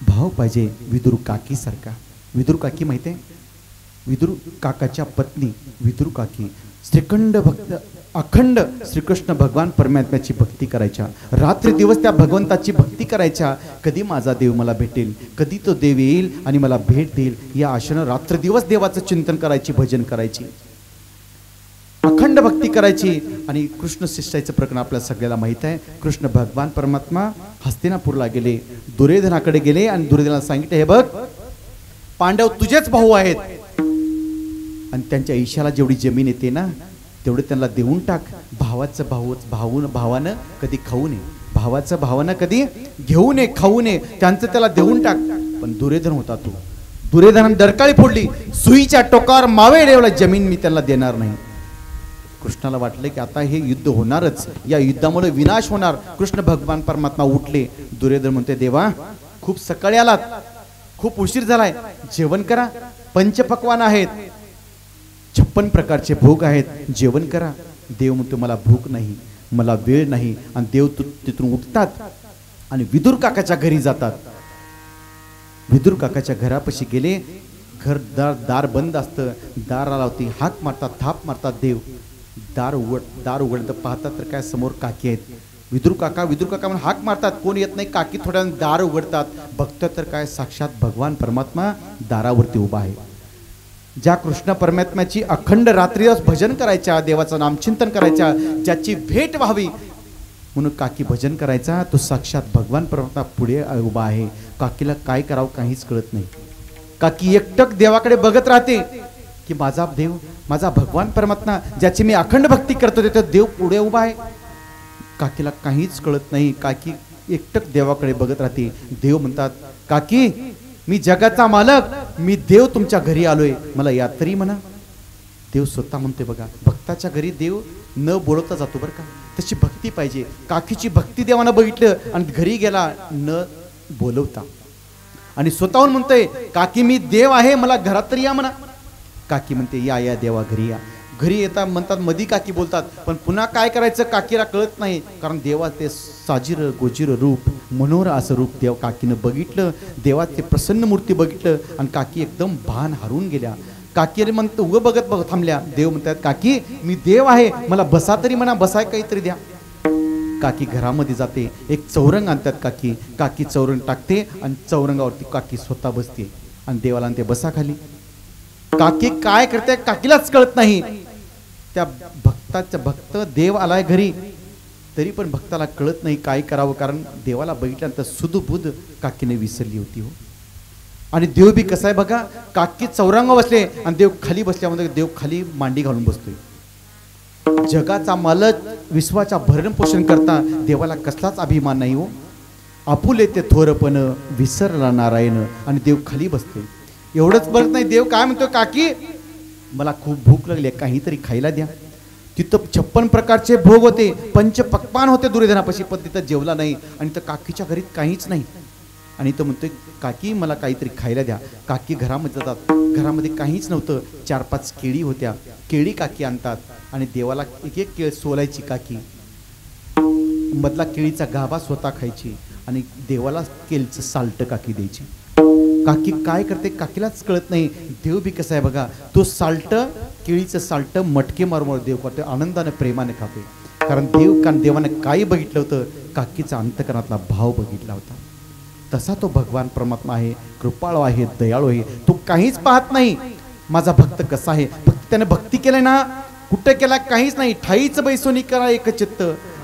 भाव पाहिजे विदुर काकीसारखा. विदुर काकी माहिती आहे? विदुर काकाच्या पत्नी विदुर काकी श्रीखंड भक्त, अखंड श्रीकृष्ण भगवान परमात्म्याची भक्ती करायच्या. रात्री दिवस त्या भगवंताची भक्ती करायच्या. कधी माझा देव मला भेटेल, कधी तो देव येईल आणि मला भेट देईल, या आशेनं रात्र दिवस देवाचं चिंतन करायची, भजन करायची, अखंड भक्ती करायची. आणि कृष्ण शिष्याचं प्रकरण आपल्याला सगळ्याला माहित आहे. कृष्ण भगवान परमात्मा हस्तिनापूरला गेले, दुर्योधनाकडे गेले आणि दुर्योधनाला सांगितले, हे बघ पांडव तुझेच भाऊ आहेत आणि त्यांच्या ईशाला जेवढी जमीन येते ना तेवढे त्यांना देऊन टाक. भावानं कधी खाऊ नये, भावाचं भावानं कधी घेऊ नये, खाऊ नये, त्यांचं त्याला देऊन टाक. पण दुर्योधन होता तो. दुर्योधनाने डरकाळी फोडली, सुईच्या टोकावर मावे एवढा जमीन मी त्यांना देणार नाही. कृष्णाला वाटलं की आता हे युद्ध होणारच, या युद्धामुळे विनाश होणार. कृष्ण भगवान परमात्मा उठले. दुर्योधन म्हणते, देवा खूप सकाळी आलात, खूप उशीर झालाय, जेवण करा. पंचपक्वान आहेत, 56 प्रकारचे भोग आहेत, जेवण करा. देव म्हणतो मला भूक नाही, मला वेळ नाही. आणि देव तिथून उठतात आणि विदुर काकाच्या घरी जातात. विदुर काकाच्या घरापाशी गेले. घर दार बंद असतं. दाराला होती हाक मारतात, थाप मारतात. देव दार उघडतं, पाहतात तर काय समोर काकी आहेत. विदुर काका म्हणून हाक मारतात, कोण येत नाही. काकी थोड्या दार उघडतात, बघतात तर काय साक्षात भगवान परमात्मा दारावरती उभा आहे. ज्या कृष्ण परमात्म्याची अखंड रात्री भजन करायच्या, देवाचं नामचिंतन करायच्या, ज्याची भेट व्हावी म्हणून काकी भजन करायचा, तो साक्षात भगवान परमात्मा पुढे उभा आहे. काकीला काय करावं काहीच कळत नाही. काकी एकटक देवाकडे बघत राहते की माझा देव, माझा भगवान परमात्मा ज्याची मी अखंड भक्ती करतो तो देव पुढे उभा आहे. काकीला काहीच कळत नाही. काकी एकटक देवाकडे बघत राहते. देव म्हणतात, काकी मी जगाचा मालक, मी देव तुमच्या घरी आलोय, मला या तरी म्हणा. देव स्वतः म्हणते, बघा भक्ताच्या घरी देव न बोलवता जातो बरं का. तशी भक्ती पाहिजे. काकीची भक्ती देवानं बघितलं आणि घरी गेला न बोलवता आणि स्वतःहून म्हणतोय, काकी मी देव आहे, मला घरात तरी या म्हणा. काकी म्हणते, या देवा घरी या. घरी येता म्हणतात, मधी काकी बोलतात, पण पुन्हा काय करायचं काकीला कळत नाही. कारण देवा ते साजिर गोजिर रूप, मनोहर असं रूप देव काकीनं बघितलं. देवाचे प्रसन्न मूर्ती बघितलं आणि काकी एकदम भान हरून गेल्या. काकी म्हणतं उगं बघत थांबल्या. देव म्हणतात, काकी मी देव आहे, मला बसा तरी म्हणा, बसाय काहीतरी द्या. काकी घरामध्ये जाते. एक चौरंग आणतात काकी. काकी चौरंग टाकते आणि चौरंगावरती काकी स्वतः बसते आणि देवाला आणते, बसा खाली. काकी काय करते काकीलाच कळत नाही. त्या भक्त देव आलाय घरी, तरी पण भक्ताला कळत नाही काय करावं. कारण देवाला बघितल्यानंतर सुधबुध काकीने विसरली होती हो. आणि देव बी कसा आहे बघा, काकी चौरंगावर बसले आणि देव खाली बसल्यामध्ये देव खाली मांडी घालून बसतोय. जगाचा मालक, विश्वाचा भरण पोषण करता देवाला कसलाच अभिमान नाही हो. आपुले ते थोरपण विसरला नारायण आणि देव खाली बसते. एवढंच बघत नाही, देव काय म्हणतो, काकी मला खूप भूक लागली, काहीतरी खायला द्या. तिथं 56 प्रकारचे भोग होते, पंचपक्वान्न होते दुर्योधनापाशी, पण तिथं जेवला नाही. आणि तर काकीच्या घरी काहीच नाही. आणि तो म्हणतोय काकी मला काहीतरी खायला द्या. काकी घरामध्ये जातात, घरामध्ये काहीच नव्हतं. 4-5 केळी होत्या. केळी काकी आणतात आणि देवाला एक एक केळ सोलायची काकी, मधला केळीचा गाभा स्वतः खायची आणि देवाला केळीचं साल्ट काकी द्यायची. काकी काय करते काकीलाच कळत नाही. देव बी कसा आहे बघा, तो साल्ट, केळीचं साल्ट मटके मारून देव खातो, आनंदाने प्रेमाने खाते. कारण देवाने काय बघितलं होतं, काकीचा अंतकरणातला भाव बघितला होता. तसा तो भगवान परमात्मा आहे, कृपाळू आहे, दयाळू आहे. तो काहीच पाहत नाही माझा भक्त कसा आहे. फक्त त्याने भक्ती केली ना, कुठे केला काहीच नाही. ठाईच बैसोनी करा एक चित्त,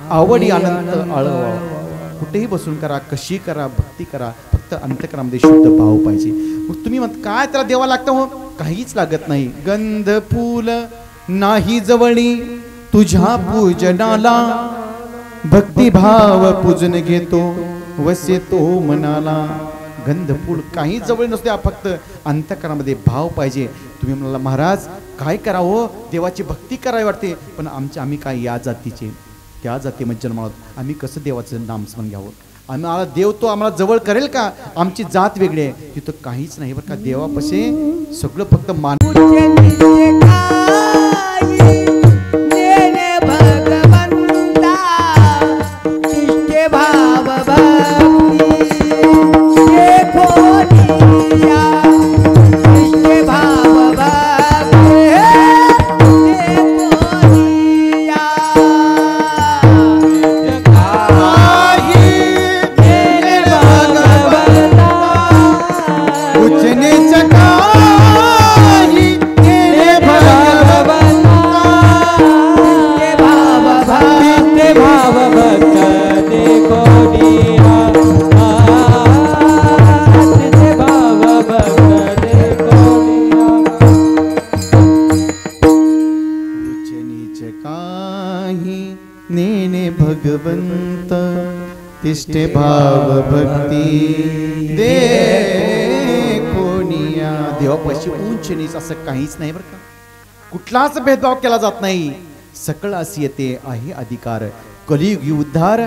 आवडी आनंद आळवा. कुठेही बसून करा, कशी करा, भक्ती करा, फक्त अंतकरणामध्ये शुद्ध भाव पाहिजे. मग तुम्ही म्हणता काय त्याला देवा लागतं हो, काहीच लागत नाही. गंध फूल नाही जवळी तुझ्या पूजनाला, भक्तिभाव पूजन घेतो वसे तो मनाला. गंध फूल काही जवळ नसते, फक्त अंतकरणामध्ये भाव पाहिजे. तुम्ही म्हणाला महाराज काय करावं, देवाची भक्ती करावी वाटते, पण आम्ही काय या जातीचे, त्या जातीमध्ये जन्माला आम्ही कसं देवाचं नामस्मरण घ्यावं. आम्हाला देव तो आम्हाला जवळ करेल का, आमची जात वेगळी आहे. तिथं काहीच नाही बरं का. देवापाशी सगळं फक्त मान. भगवंत तिष्ठे भाव भक्ती दे कोणिया. देवापाशी उंच नीच असं काहीच नाही बरं का. कुठलाच भेदभाव केला जात नाही. सकळ असी येते आहे अधिकार, कलियुग उद्धार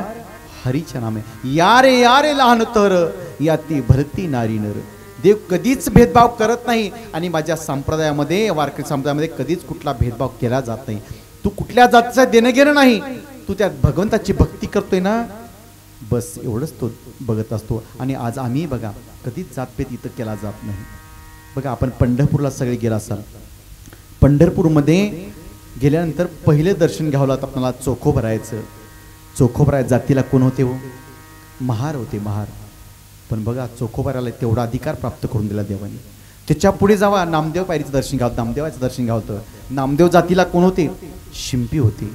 हरीच्या नामे. यारे यारे लहान तर याती भरती नारी नर. देव कधीच भेदभाव करत नाही. आणि माझ्या संप्रदायामध्ये, वारकरी संप्रदायामध्ये कधीच कुठला भेदभाव केला जात नाही. तू कुठल्या जातीचं देणं घेणं नाही, तू त्या भगवंताची भक्ती करतोय ना, बस एवढंच तो बघत असतो. आणि आज आम्ही बघा कधीच जातभेद इथं केला जात नाही. बघा आपण पंढरपूरला सगळे गेला असाल, पंढरपूरमध्ये गेल्यानंतर पहिले दर्शन घ्यावं लागतं आपल्याला चोखोबरायचं. चोखोबराय जातीला कोण होते हो, महार होते, महार. पण बघा चोखोबराला तेवढा अधिकार प्राप्त करून दिला देवाने. त्याच्या पुढे जावा, नामदेव पायरीचं दर्शन घ्यावं, नामदेवाचं दर्शन घ्यावं होतं. नामदेव जातीला कोण होते, शिंपी होते.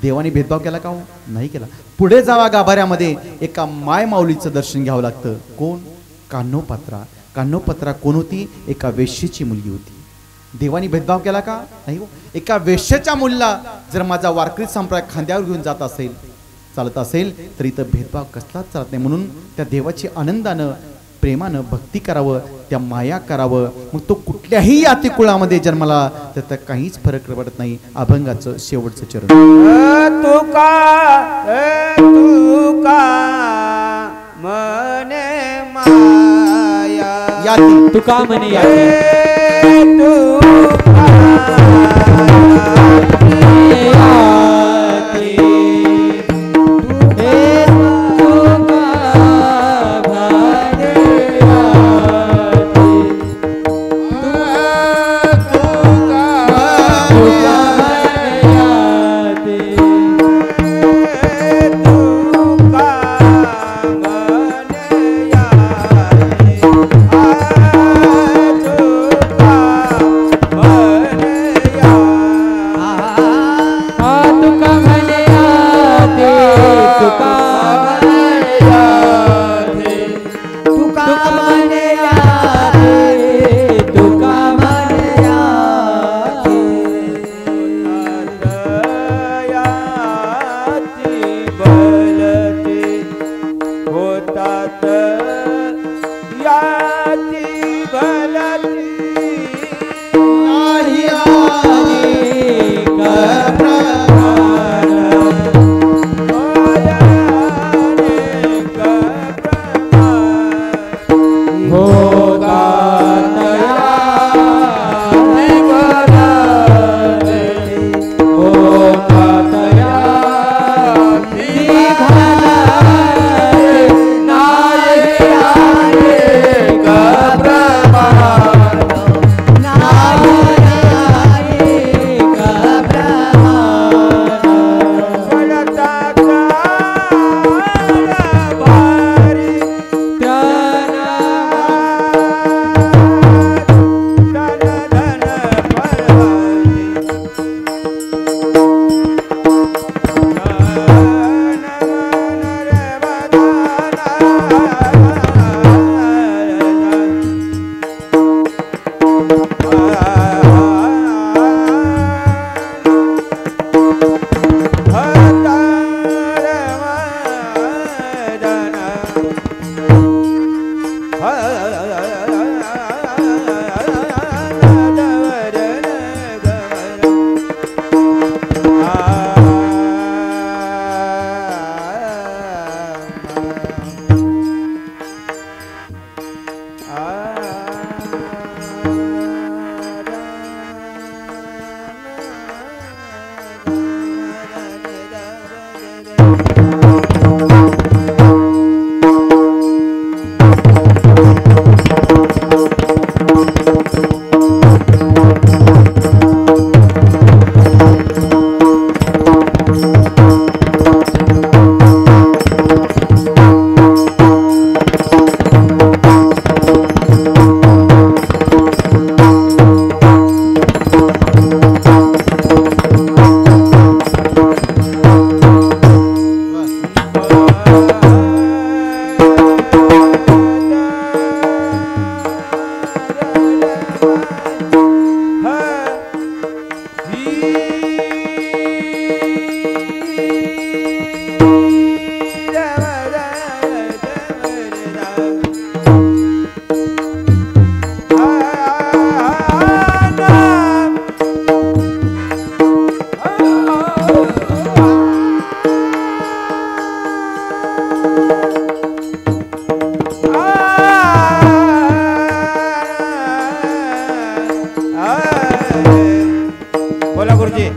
देवाने भेदभाव केला का हो, नाही केला. पुढे जावा गाभाऱ्यामध्ये एका माय माऊलीचं दर्शन घ्यावं लागतं. कोण, कान्होपात्रा. कान्होपात्रा कोण होती, एका वेश्येची मुलगी होती. देवानी भेदभाव केला का, नाही हो. एका वेश्येच्या मुलीला जर माझा वारकरी संप्रदाय खांद्यावर घेऊन जात असेल, चालत असेल, तर इथं भेदभाव कसलाच चालत नाही. म्हणून त्या देवाची आनंदानं प्रेमानं भक्ती करावं, त्या माया करावं. मग तो कुठल्याही यातिकुळामध्ये जन्माला, त्याचा काहीच फरक पडत नाही. अभंगाचं शेवटचं चरण. तुका तुका मने माया, याती तुका म्हणे याती. तुका बोला गुरुजी.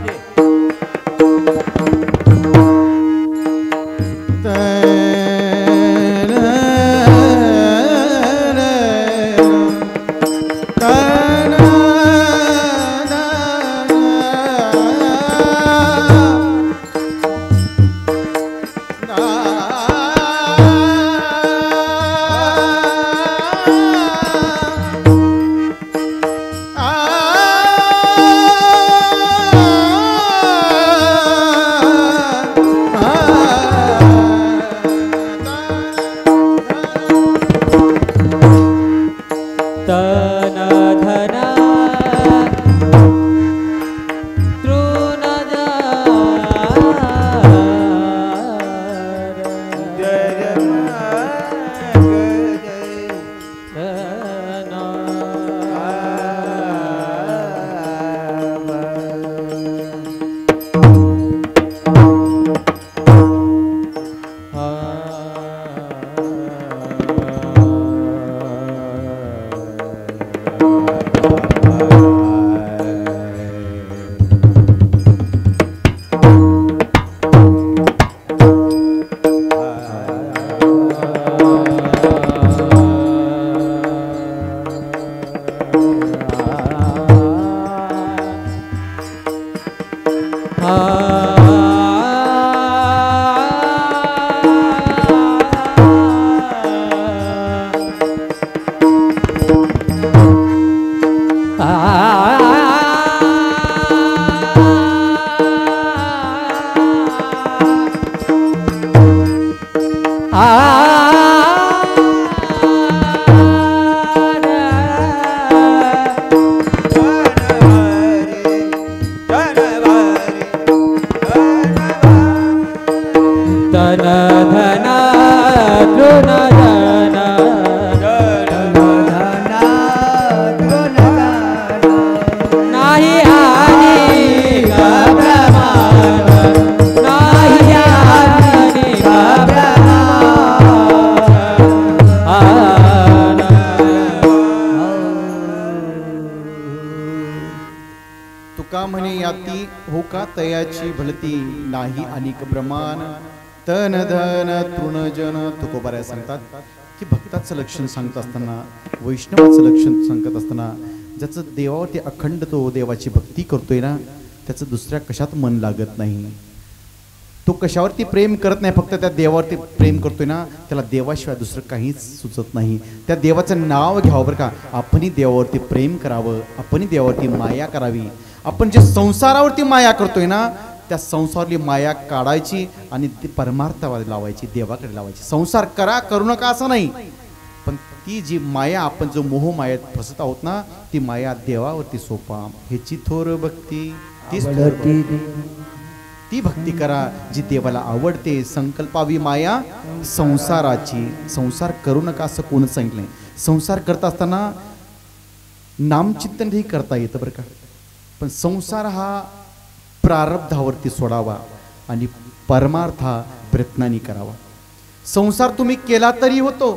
तयाची भलती नाही अनेक प्रमाण तन धन तृणजन तुकोबाऱ्या सांगतात की भक्ताचं लक्षण सांगत असताना वैष्णवाचं लक्षण सांगत असताना ज्याचं देवावरती अखंड तो देवाची भक्ती करतोय ना त्याचं दुसऱ्या कशात मन लागत नाही. तो कशावरती प्रेम करत नाही, फक्त त्या देवावरती प्रेम करतोय ना त्याला देवाशिवाय दुसरं काहीच सुचत नाही. त्या देवाचं नाव घ्यावं बरं का. आपणही देवावरती प्रेम करावं, आपणही देवावरती माया करावी. आपण जे संसारावरती माया करतोय ना त्या संसारातली माया काढायची आणि ती परमार्थावर लावायची, देवाकडे लावायची. संसार करा करू नका असं नाही, पण ती जी माया आपण जो मोह मायात फसत आहोत ना ती माया देवावरती सोपा. ह्याची थोर भक्ती ती भक्ती करा जी देवाला आवडते. संकल्पावी माया संसाराची. संसार करू नका असं कोण सांगितलंय. संसार करत असताना नामचिंतनही करता येतं बरं का, पण संसार हा प्रारब्धावरती सोडावा आणि परमार्थ हा प्रयत्नांनी करावा. संसार तुम्ही केला तरी होतो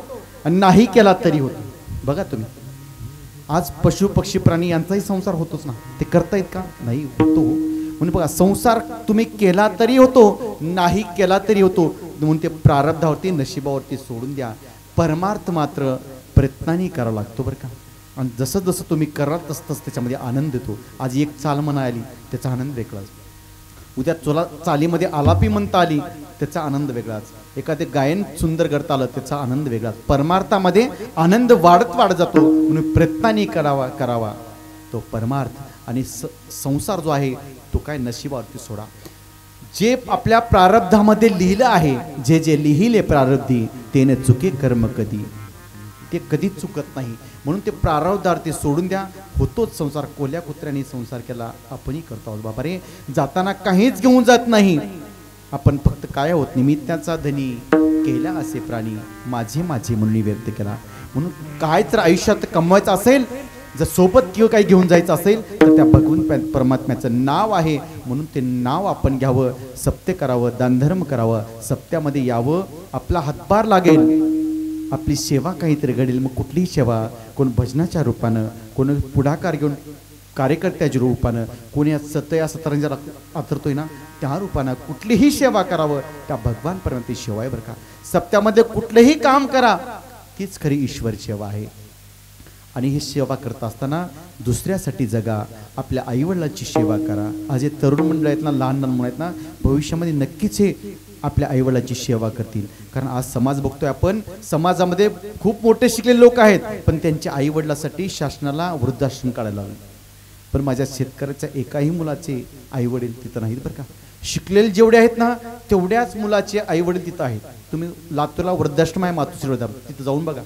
आणि नाही केला तरी होतो. बघा तुम्ही आज पशु पक्षी प्राणी यांचाही संसार होतोच ना. ते करतायत का? नाही होतो. म्हणून बघा संसार तुम्ही केला तरी होतो, नाही केला तरी होतो. म्हणून ते प्रारब्धावरती नशिबावरती सोडून द्या. परमार्थ मात्र प्रयत्नांनी करावा लागतो बरं का. आणि जसं जसं तुम्ही कराल तसं त्याच्यामध्ये आनंद येतो. आज एक चाल म्हणा आली त्याचा आनंद वेगळाच, उद्या चालीमध्ये आलापी म्हणता आली त्याचा आनंद वेगळाच, एखादे गायन सुंदर करता आलं त्याचा आनंद वेगळाच. परमार्थामध्ये आनंद वाढत वाढत जातो. म्हणून प्रयत्नांनी करावा तो परमार्थ. आणि संसार जो आहे तो काय नशिबावरती सोडा. जे आपल्या प्रारब्धामध्ये लिहिलं आहे, जे जे लिहिले प्रारब्धी तेने चुके कर्म कधी, ते कधीच चुकत नाही. म्हणून ते प्रारब्धार्थी सोडून द्या. होतोच संसार. कोल्या कुत्र्याने संसार केला, आपणही करतो आहोत बाबा रे. जाताना काहीच घेऊन जात नाही आपण, फक्त काय होत निमित्ताचा धनी केला असे प्राणी माझे माझे म्हणून व्यक्त केला. म्हणून काय जर आयुष्यात कमवायचं असेल जर सोबत किंवा काही घेऊन जायचं असेल तर त्या भगवंत परमात्म्याचं नाव आहे, म्हणून ते नाव आपण घ्यावं, सत्य करावं, दानधर्म करावं, सत्यामध्ये यावं, आपला हातभार लागेल, आपली सेवा काहीतरी घडेल. मग कुठलीही सेवा, कोण भजनाच्या रूपानं, कोण पुढाकार घेऊन कार्यकर्त्याच्या रूपानं, कोणी सतया सतरंजा आथरतोय ना त्या रूपानं कुठलीही सेवा करावं, त्या भगवान परमात्म्याची सेवा आहे बरं का. सत्यामध्ये कुठलंही काम करा, तीच खरी ईश्वर सेवा आहे. आणि ही सेवा करत असताना दुसऱ्यासाठी जगा, आपल्या आईवडिलांची सेवा करा. आज हे तरुण मंडळ आहेत ना, लहान लहान मुलं आहेत ना, भविष्यामध्ये नक्कीच हे आपल्या आईवडिलांची सेवा करतील. कारण आज समाज बघतोय आपण, समाजामध्ये खूप मोठे शिकलेले लोक आहेत, पण त्यांच्या आईवडिलासाठी शासनाला वृद्धाश्रम काढायला लागले. पण माझ्या शेतकऱ्याच्या एकाही मुलाचे आईवडील तिथं नाहीत बरं का. शिकलेले जेवढे आहेत ना तेवढ्याच मुलाचे आईवडील तिथं आहेत. तुम्ही लातूरला वृद्धाश्रम आहे, मातोश्री वृद्धाश्रम, तिथं जाऊन बघा.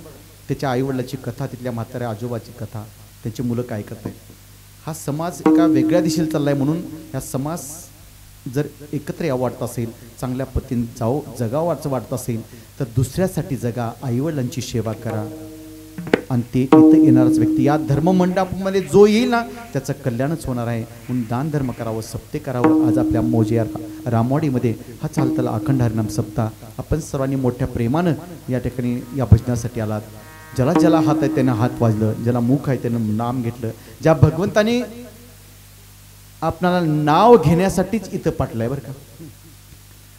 त्याच्या आईवडिलाची कथा, तिथल्या म्हाताऱ्या आजोबाची कथा, त्यांची मुलं काय करत आहेत. हा समाज एका वेगळ्या दिशेला चाललाय. म्हणून हा समाज जर एकत्र यावं वाटत असेल, चांगल्या पद्धतीने जगावं वाटत असेल तर दुसऱ्यासाठी जगा, आईवडिलांची सेवा करा. आणि ते इथं येणारच व्यक्ती, या धर्ममंडपामध्ये जो येईल ना त्याचं कल्याणच होणार आहे. म्हणून दान धर्म करावं, सप्ते करावं. आज आपल्या मौजे रामवाडीमध्ये हा चालताला अखंड हरिनाम सप्ताह आपण सर्वांनी मोठ्या प्रेमानं या ठिकाणी या भजनासाठी आलात. ज्याला ज्याला हात आहे त्यानं हात वाजलं, ज्याला मुख आहे त्यानं नाम घेतलं. ज्या भगवंताने आपणाला नाव घेण्यासाठीच इथं पाठलंय बरं का.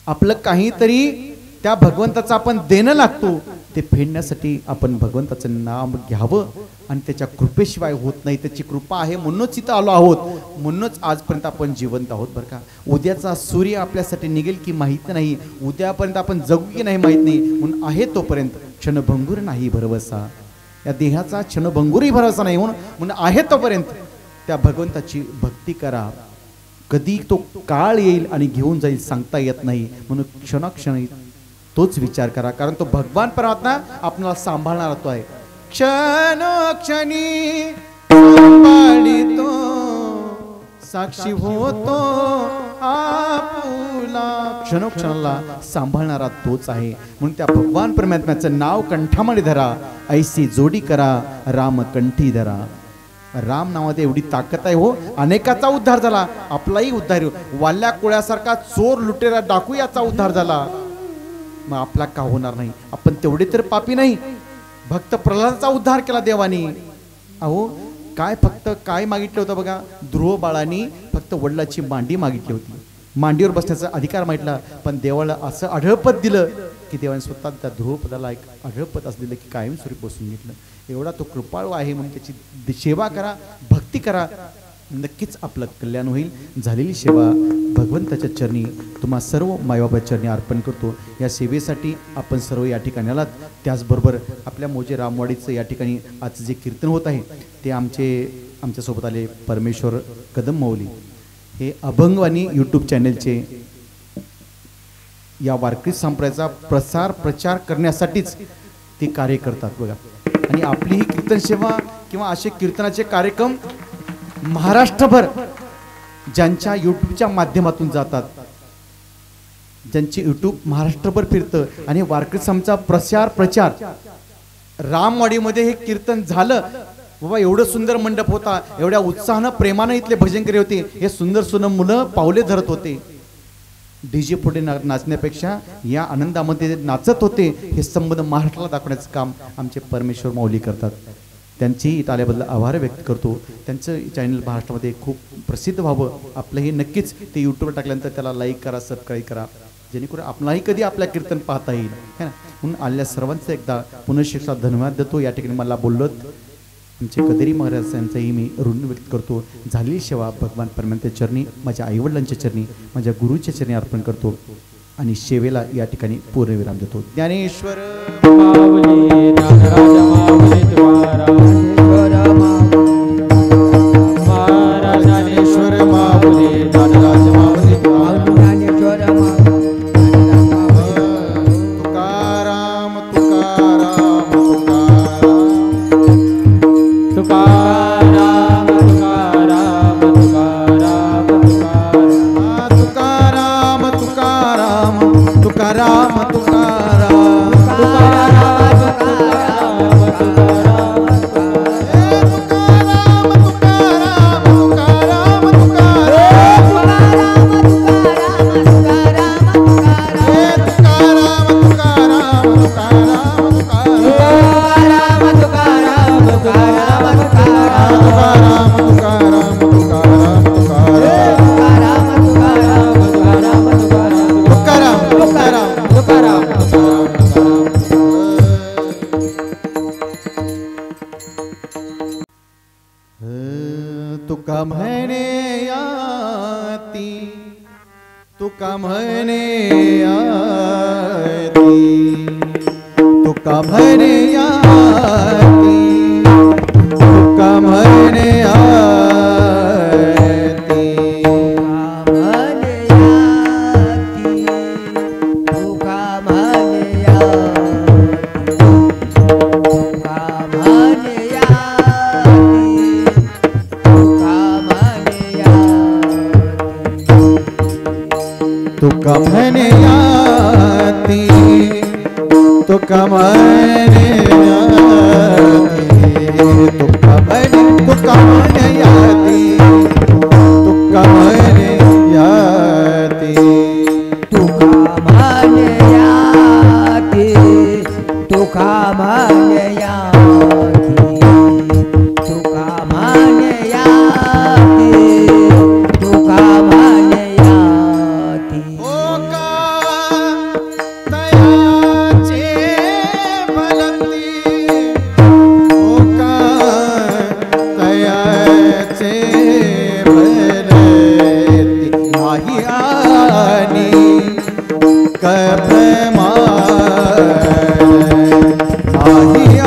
आपलं काहीतरी त्या भगवंताचं आपण देणं लागतो, ते फेडण्यासाठी आपण भगवंताचं नाम घ्यावं. आणि त्याच्या कृपेशिवाय होत नाही. त्याची कृपा आहे म्हणूनच इथं आलो आहोत, म्हणूनच आजपर्यंत आपण जिवंत आहोत बरं का. उद्याचा सूर्य आपल्यासाठी निघेल की माहीत नाही, उद्यापर्यंत आपण जगू की नाही माहीत नाही. म्हणून आहे तोपर्यंत क्षणभंगूर नाही भरवसा, या देहाचा क्षणभंगूरही भरवसा नाही. म्हणून आहे तोपर्यंत त्या भगवंताची भक्ती करा. कधी तो काळ येईल आणि घेऊन जाईल सांगता येत नाही. म्हणून क्षणोक्षणी तोच विचार करा, कारण तो भगवान परमात्मा आपल्याला सांभाळणारा तो आहे. क्षणोक्षणी सांभाळितो, साक्षी होतो आपुला. क्षणोक्षणाला सांभाळणारा तोच आहे. म्हणून त्या भगवान परमात्म्याचं नाव कंठामध्ये धरा, ऐसी जोडी करा राम कंठी धरा. राम नावात एवढी ताकद आहे हो, अनेकाचा उद्धार झाला, आपलाही उद्धार हो. वाल्या कोळ्यासारखा चोर लुटेरा डाकू याचा उद्धार झाला, मग आपला का होणार नाही. आपण तेवढे तर पापी नाही. भक्त प्रल्हादाचा उद्धार केला देवानी. अहो काय फक्त काय मागितलं होतं बघा, ध्रुव बाळांनी फक्त वडिलाची मांडी मागितली होती, मांडीवर बसण्याचा अधिकार मागितला. पण देवाला असं आढळपद दिलं की देवाने स्वतः त्या ध्रुवपदाला एक आढळपद असं दिलं की कायमस्वरूपी बसून घेतलं. एवढा तो कृपाळू आहे. म्हणून त्याची सेवा करा, भक्ती करा, नक्कीच आपलं कल्याण होईल. झालेली सेवा भगवंताच्या चरणी, तुम्हा सर्व मायबाबाच्या चरणी अर्पण करतो. या सेवेसाठी आपण सर्व या ठिकाणी आलात. त्याचबरोबर आपल्या मौजे रामवाडीचं या ठिकाणी आज जे कीर्तन होत आहे ते आमच्यासोबत आले परमेश्वर कदम मौली, हे अभंग आणि यूट्यूब चॅनलचे या वारकरी संप्रदायाचा प्रचार करण्यासाठीच ते कार्य करतात बघा. आणि आपली ही कीर्तन सेवा किंवा असे कीर्तनाचे कार्यक्रम महाराष्ट्रभर ज्यांच्या यूट्यूबच्या माध्यमातून जातात, ज्यांचे यूट्यूब महाराष्ट्रभर फिरतं आणि वारकरी संप्रदायाचा प्रचार रामवाडीमध्ये हे कीर्तन झालं बाबा. एवढं सुंदर मंडप होता, एवढ्या उत्साहानं प्रेमानं इथले भजनकरी होते, हे सुंदर सुंदर मुलं पावले धरत होते. डीजे पुढे नाचण्यापेक्षा या आनंदामध्ये नाचत होते. हे संबंध महाराष्ट्राला दाखवण्याचं काम आमचे परमेश्वर माऊली करतात. त्यांची इथं आल्याबद्दल आभार व्यक्त करतो. त्यांचं चॅनल महाराष्ट्रामध्ये खूप प्रसिद्ध व्हावं. आपलं हे नक्कीच ते यूट्यूबवर टाकल्यानंतर त्याला लाईक करा, सबस्क्राईब करा, जेणेकरून आपलाही कधी आपल्या कीर्तन पाहता येईल है ना. म्हणून आलेल्या सर्वांचं एकदा पुनःशिक्षा धन्यवाद देतो. या ठिकाणी मला बोललोत आमचे कदेरी महाराज यांचंही मी ऋण व्यक्त करतो. झालेली सेवा भगवान परमात्म्याच्या चरणी, माझ्या आईवडिलांच्या चरणी, माझ्या गुरुच्या चरणी अर्पण करतो आणि सेवेला या ठिकाणी पूर्णविराम देतो. ज्ञानेश्वर माऊली नागराज माऊली द्वारा, ज्ञानेश्वर माऊली नागराज माऊली द्वारा, तुकाराम तुकाराम तुकाराम, तुकाराम तुकाराम तुकाराम तुकाराम, तुकाराम तुकाराम तुकाराम तुकाराम तुकाराम तुकाराम तुकाराम. तुका म्हणे आती तुका म्हणे आती तुका म्हणे आती तुका म्हणे आती तुका म्हणे आती तुका म्हणे आती तुका म्हणे आती तुका म्हणे आती तुका म्हणे आती तुका म्हणे आती तुका म्हणे आती ओ का तयाचे भलती ओ का तयाचे भलती नाही आणि कप्रमाण नाही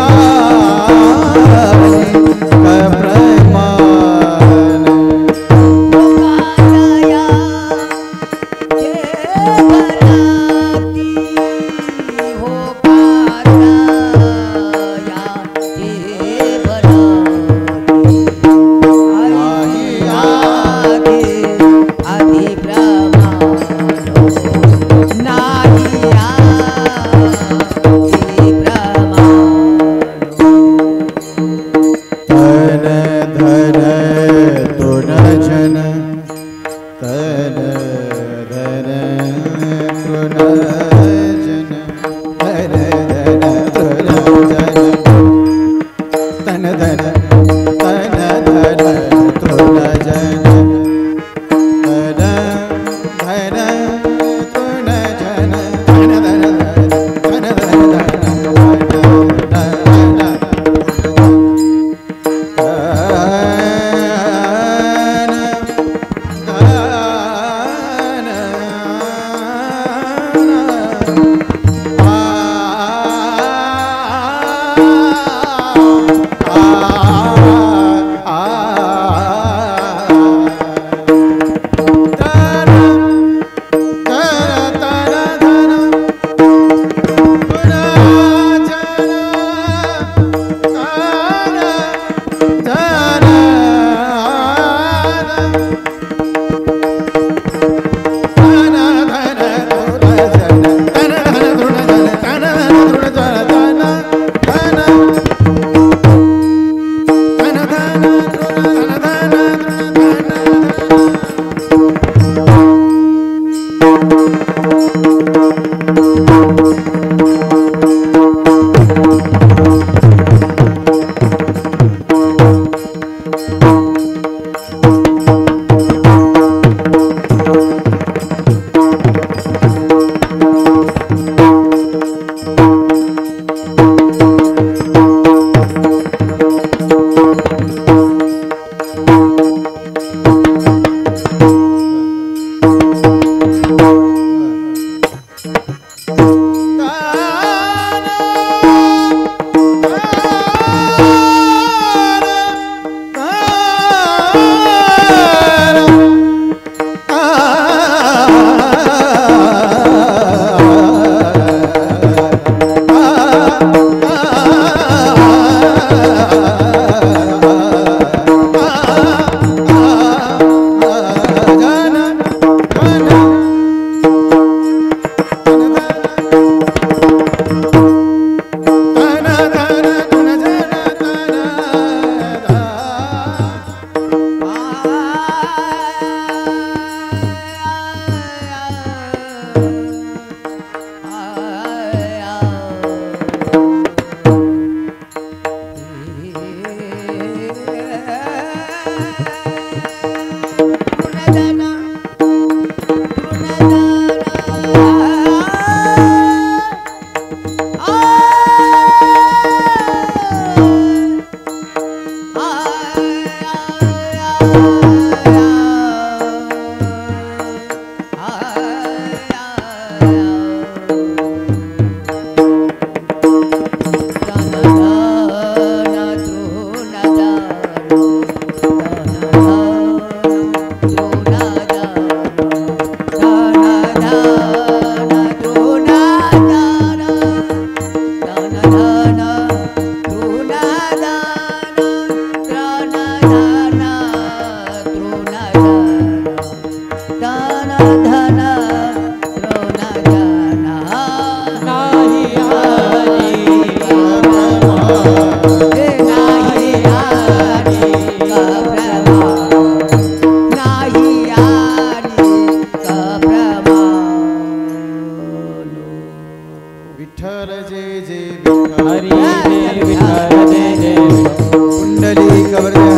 हरी जय विठ्ठल जय जय विठ्ठल कुंडली कवरदे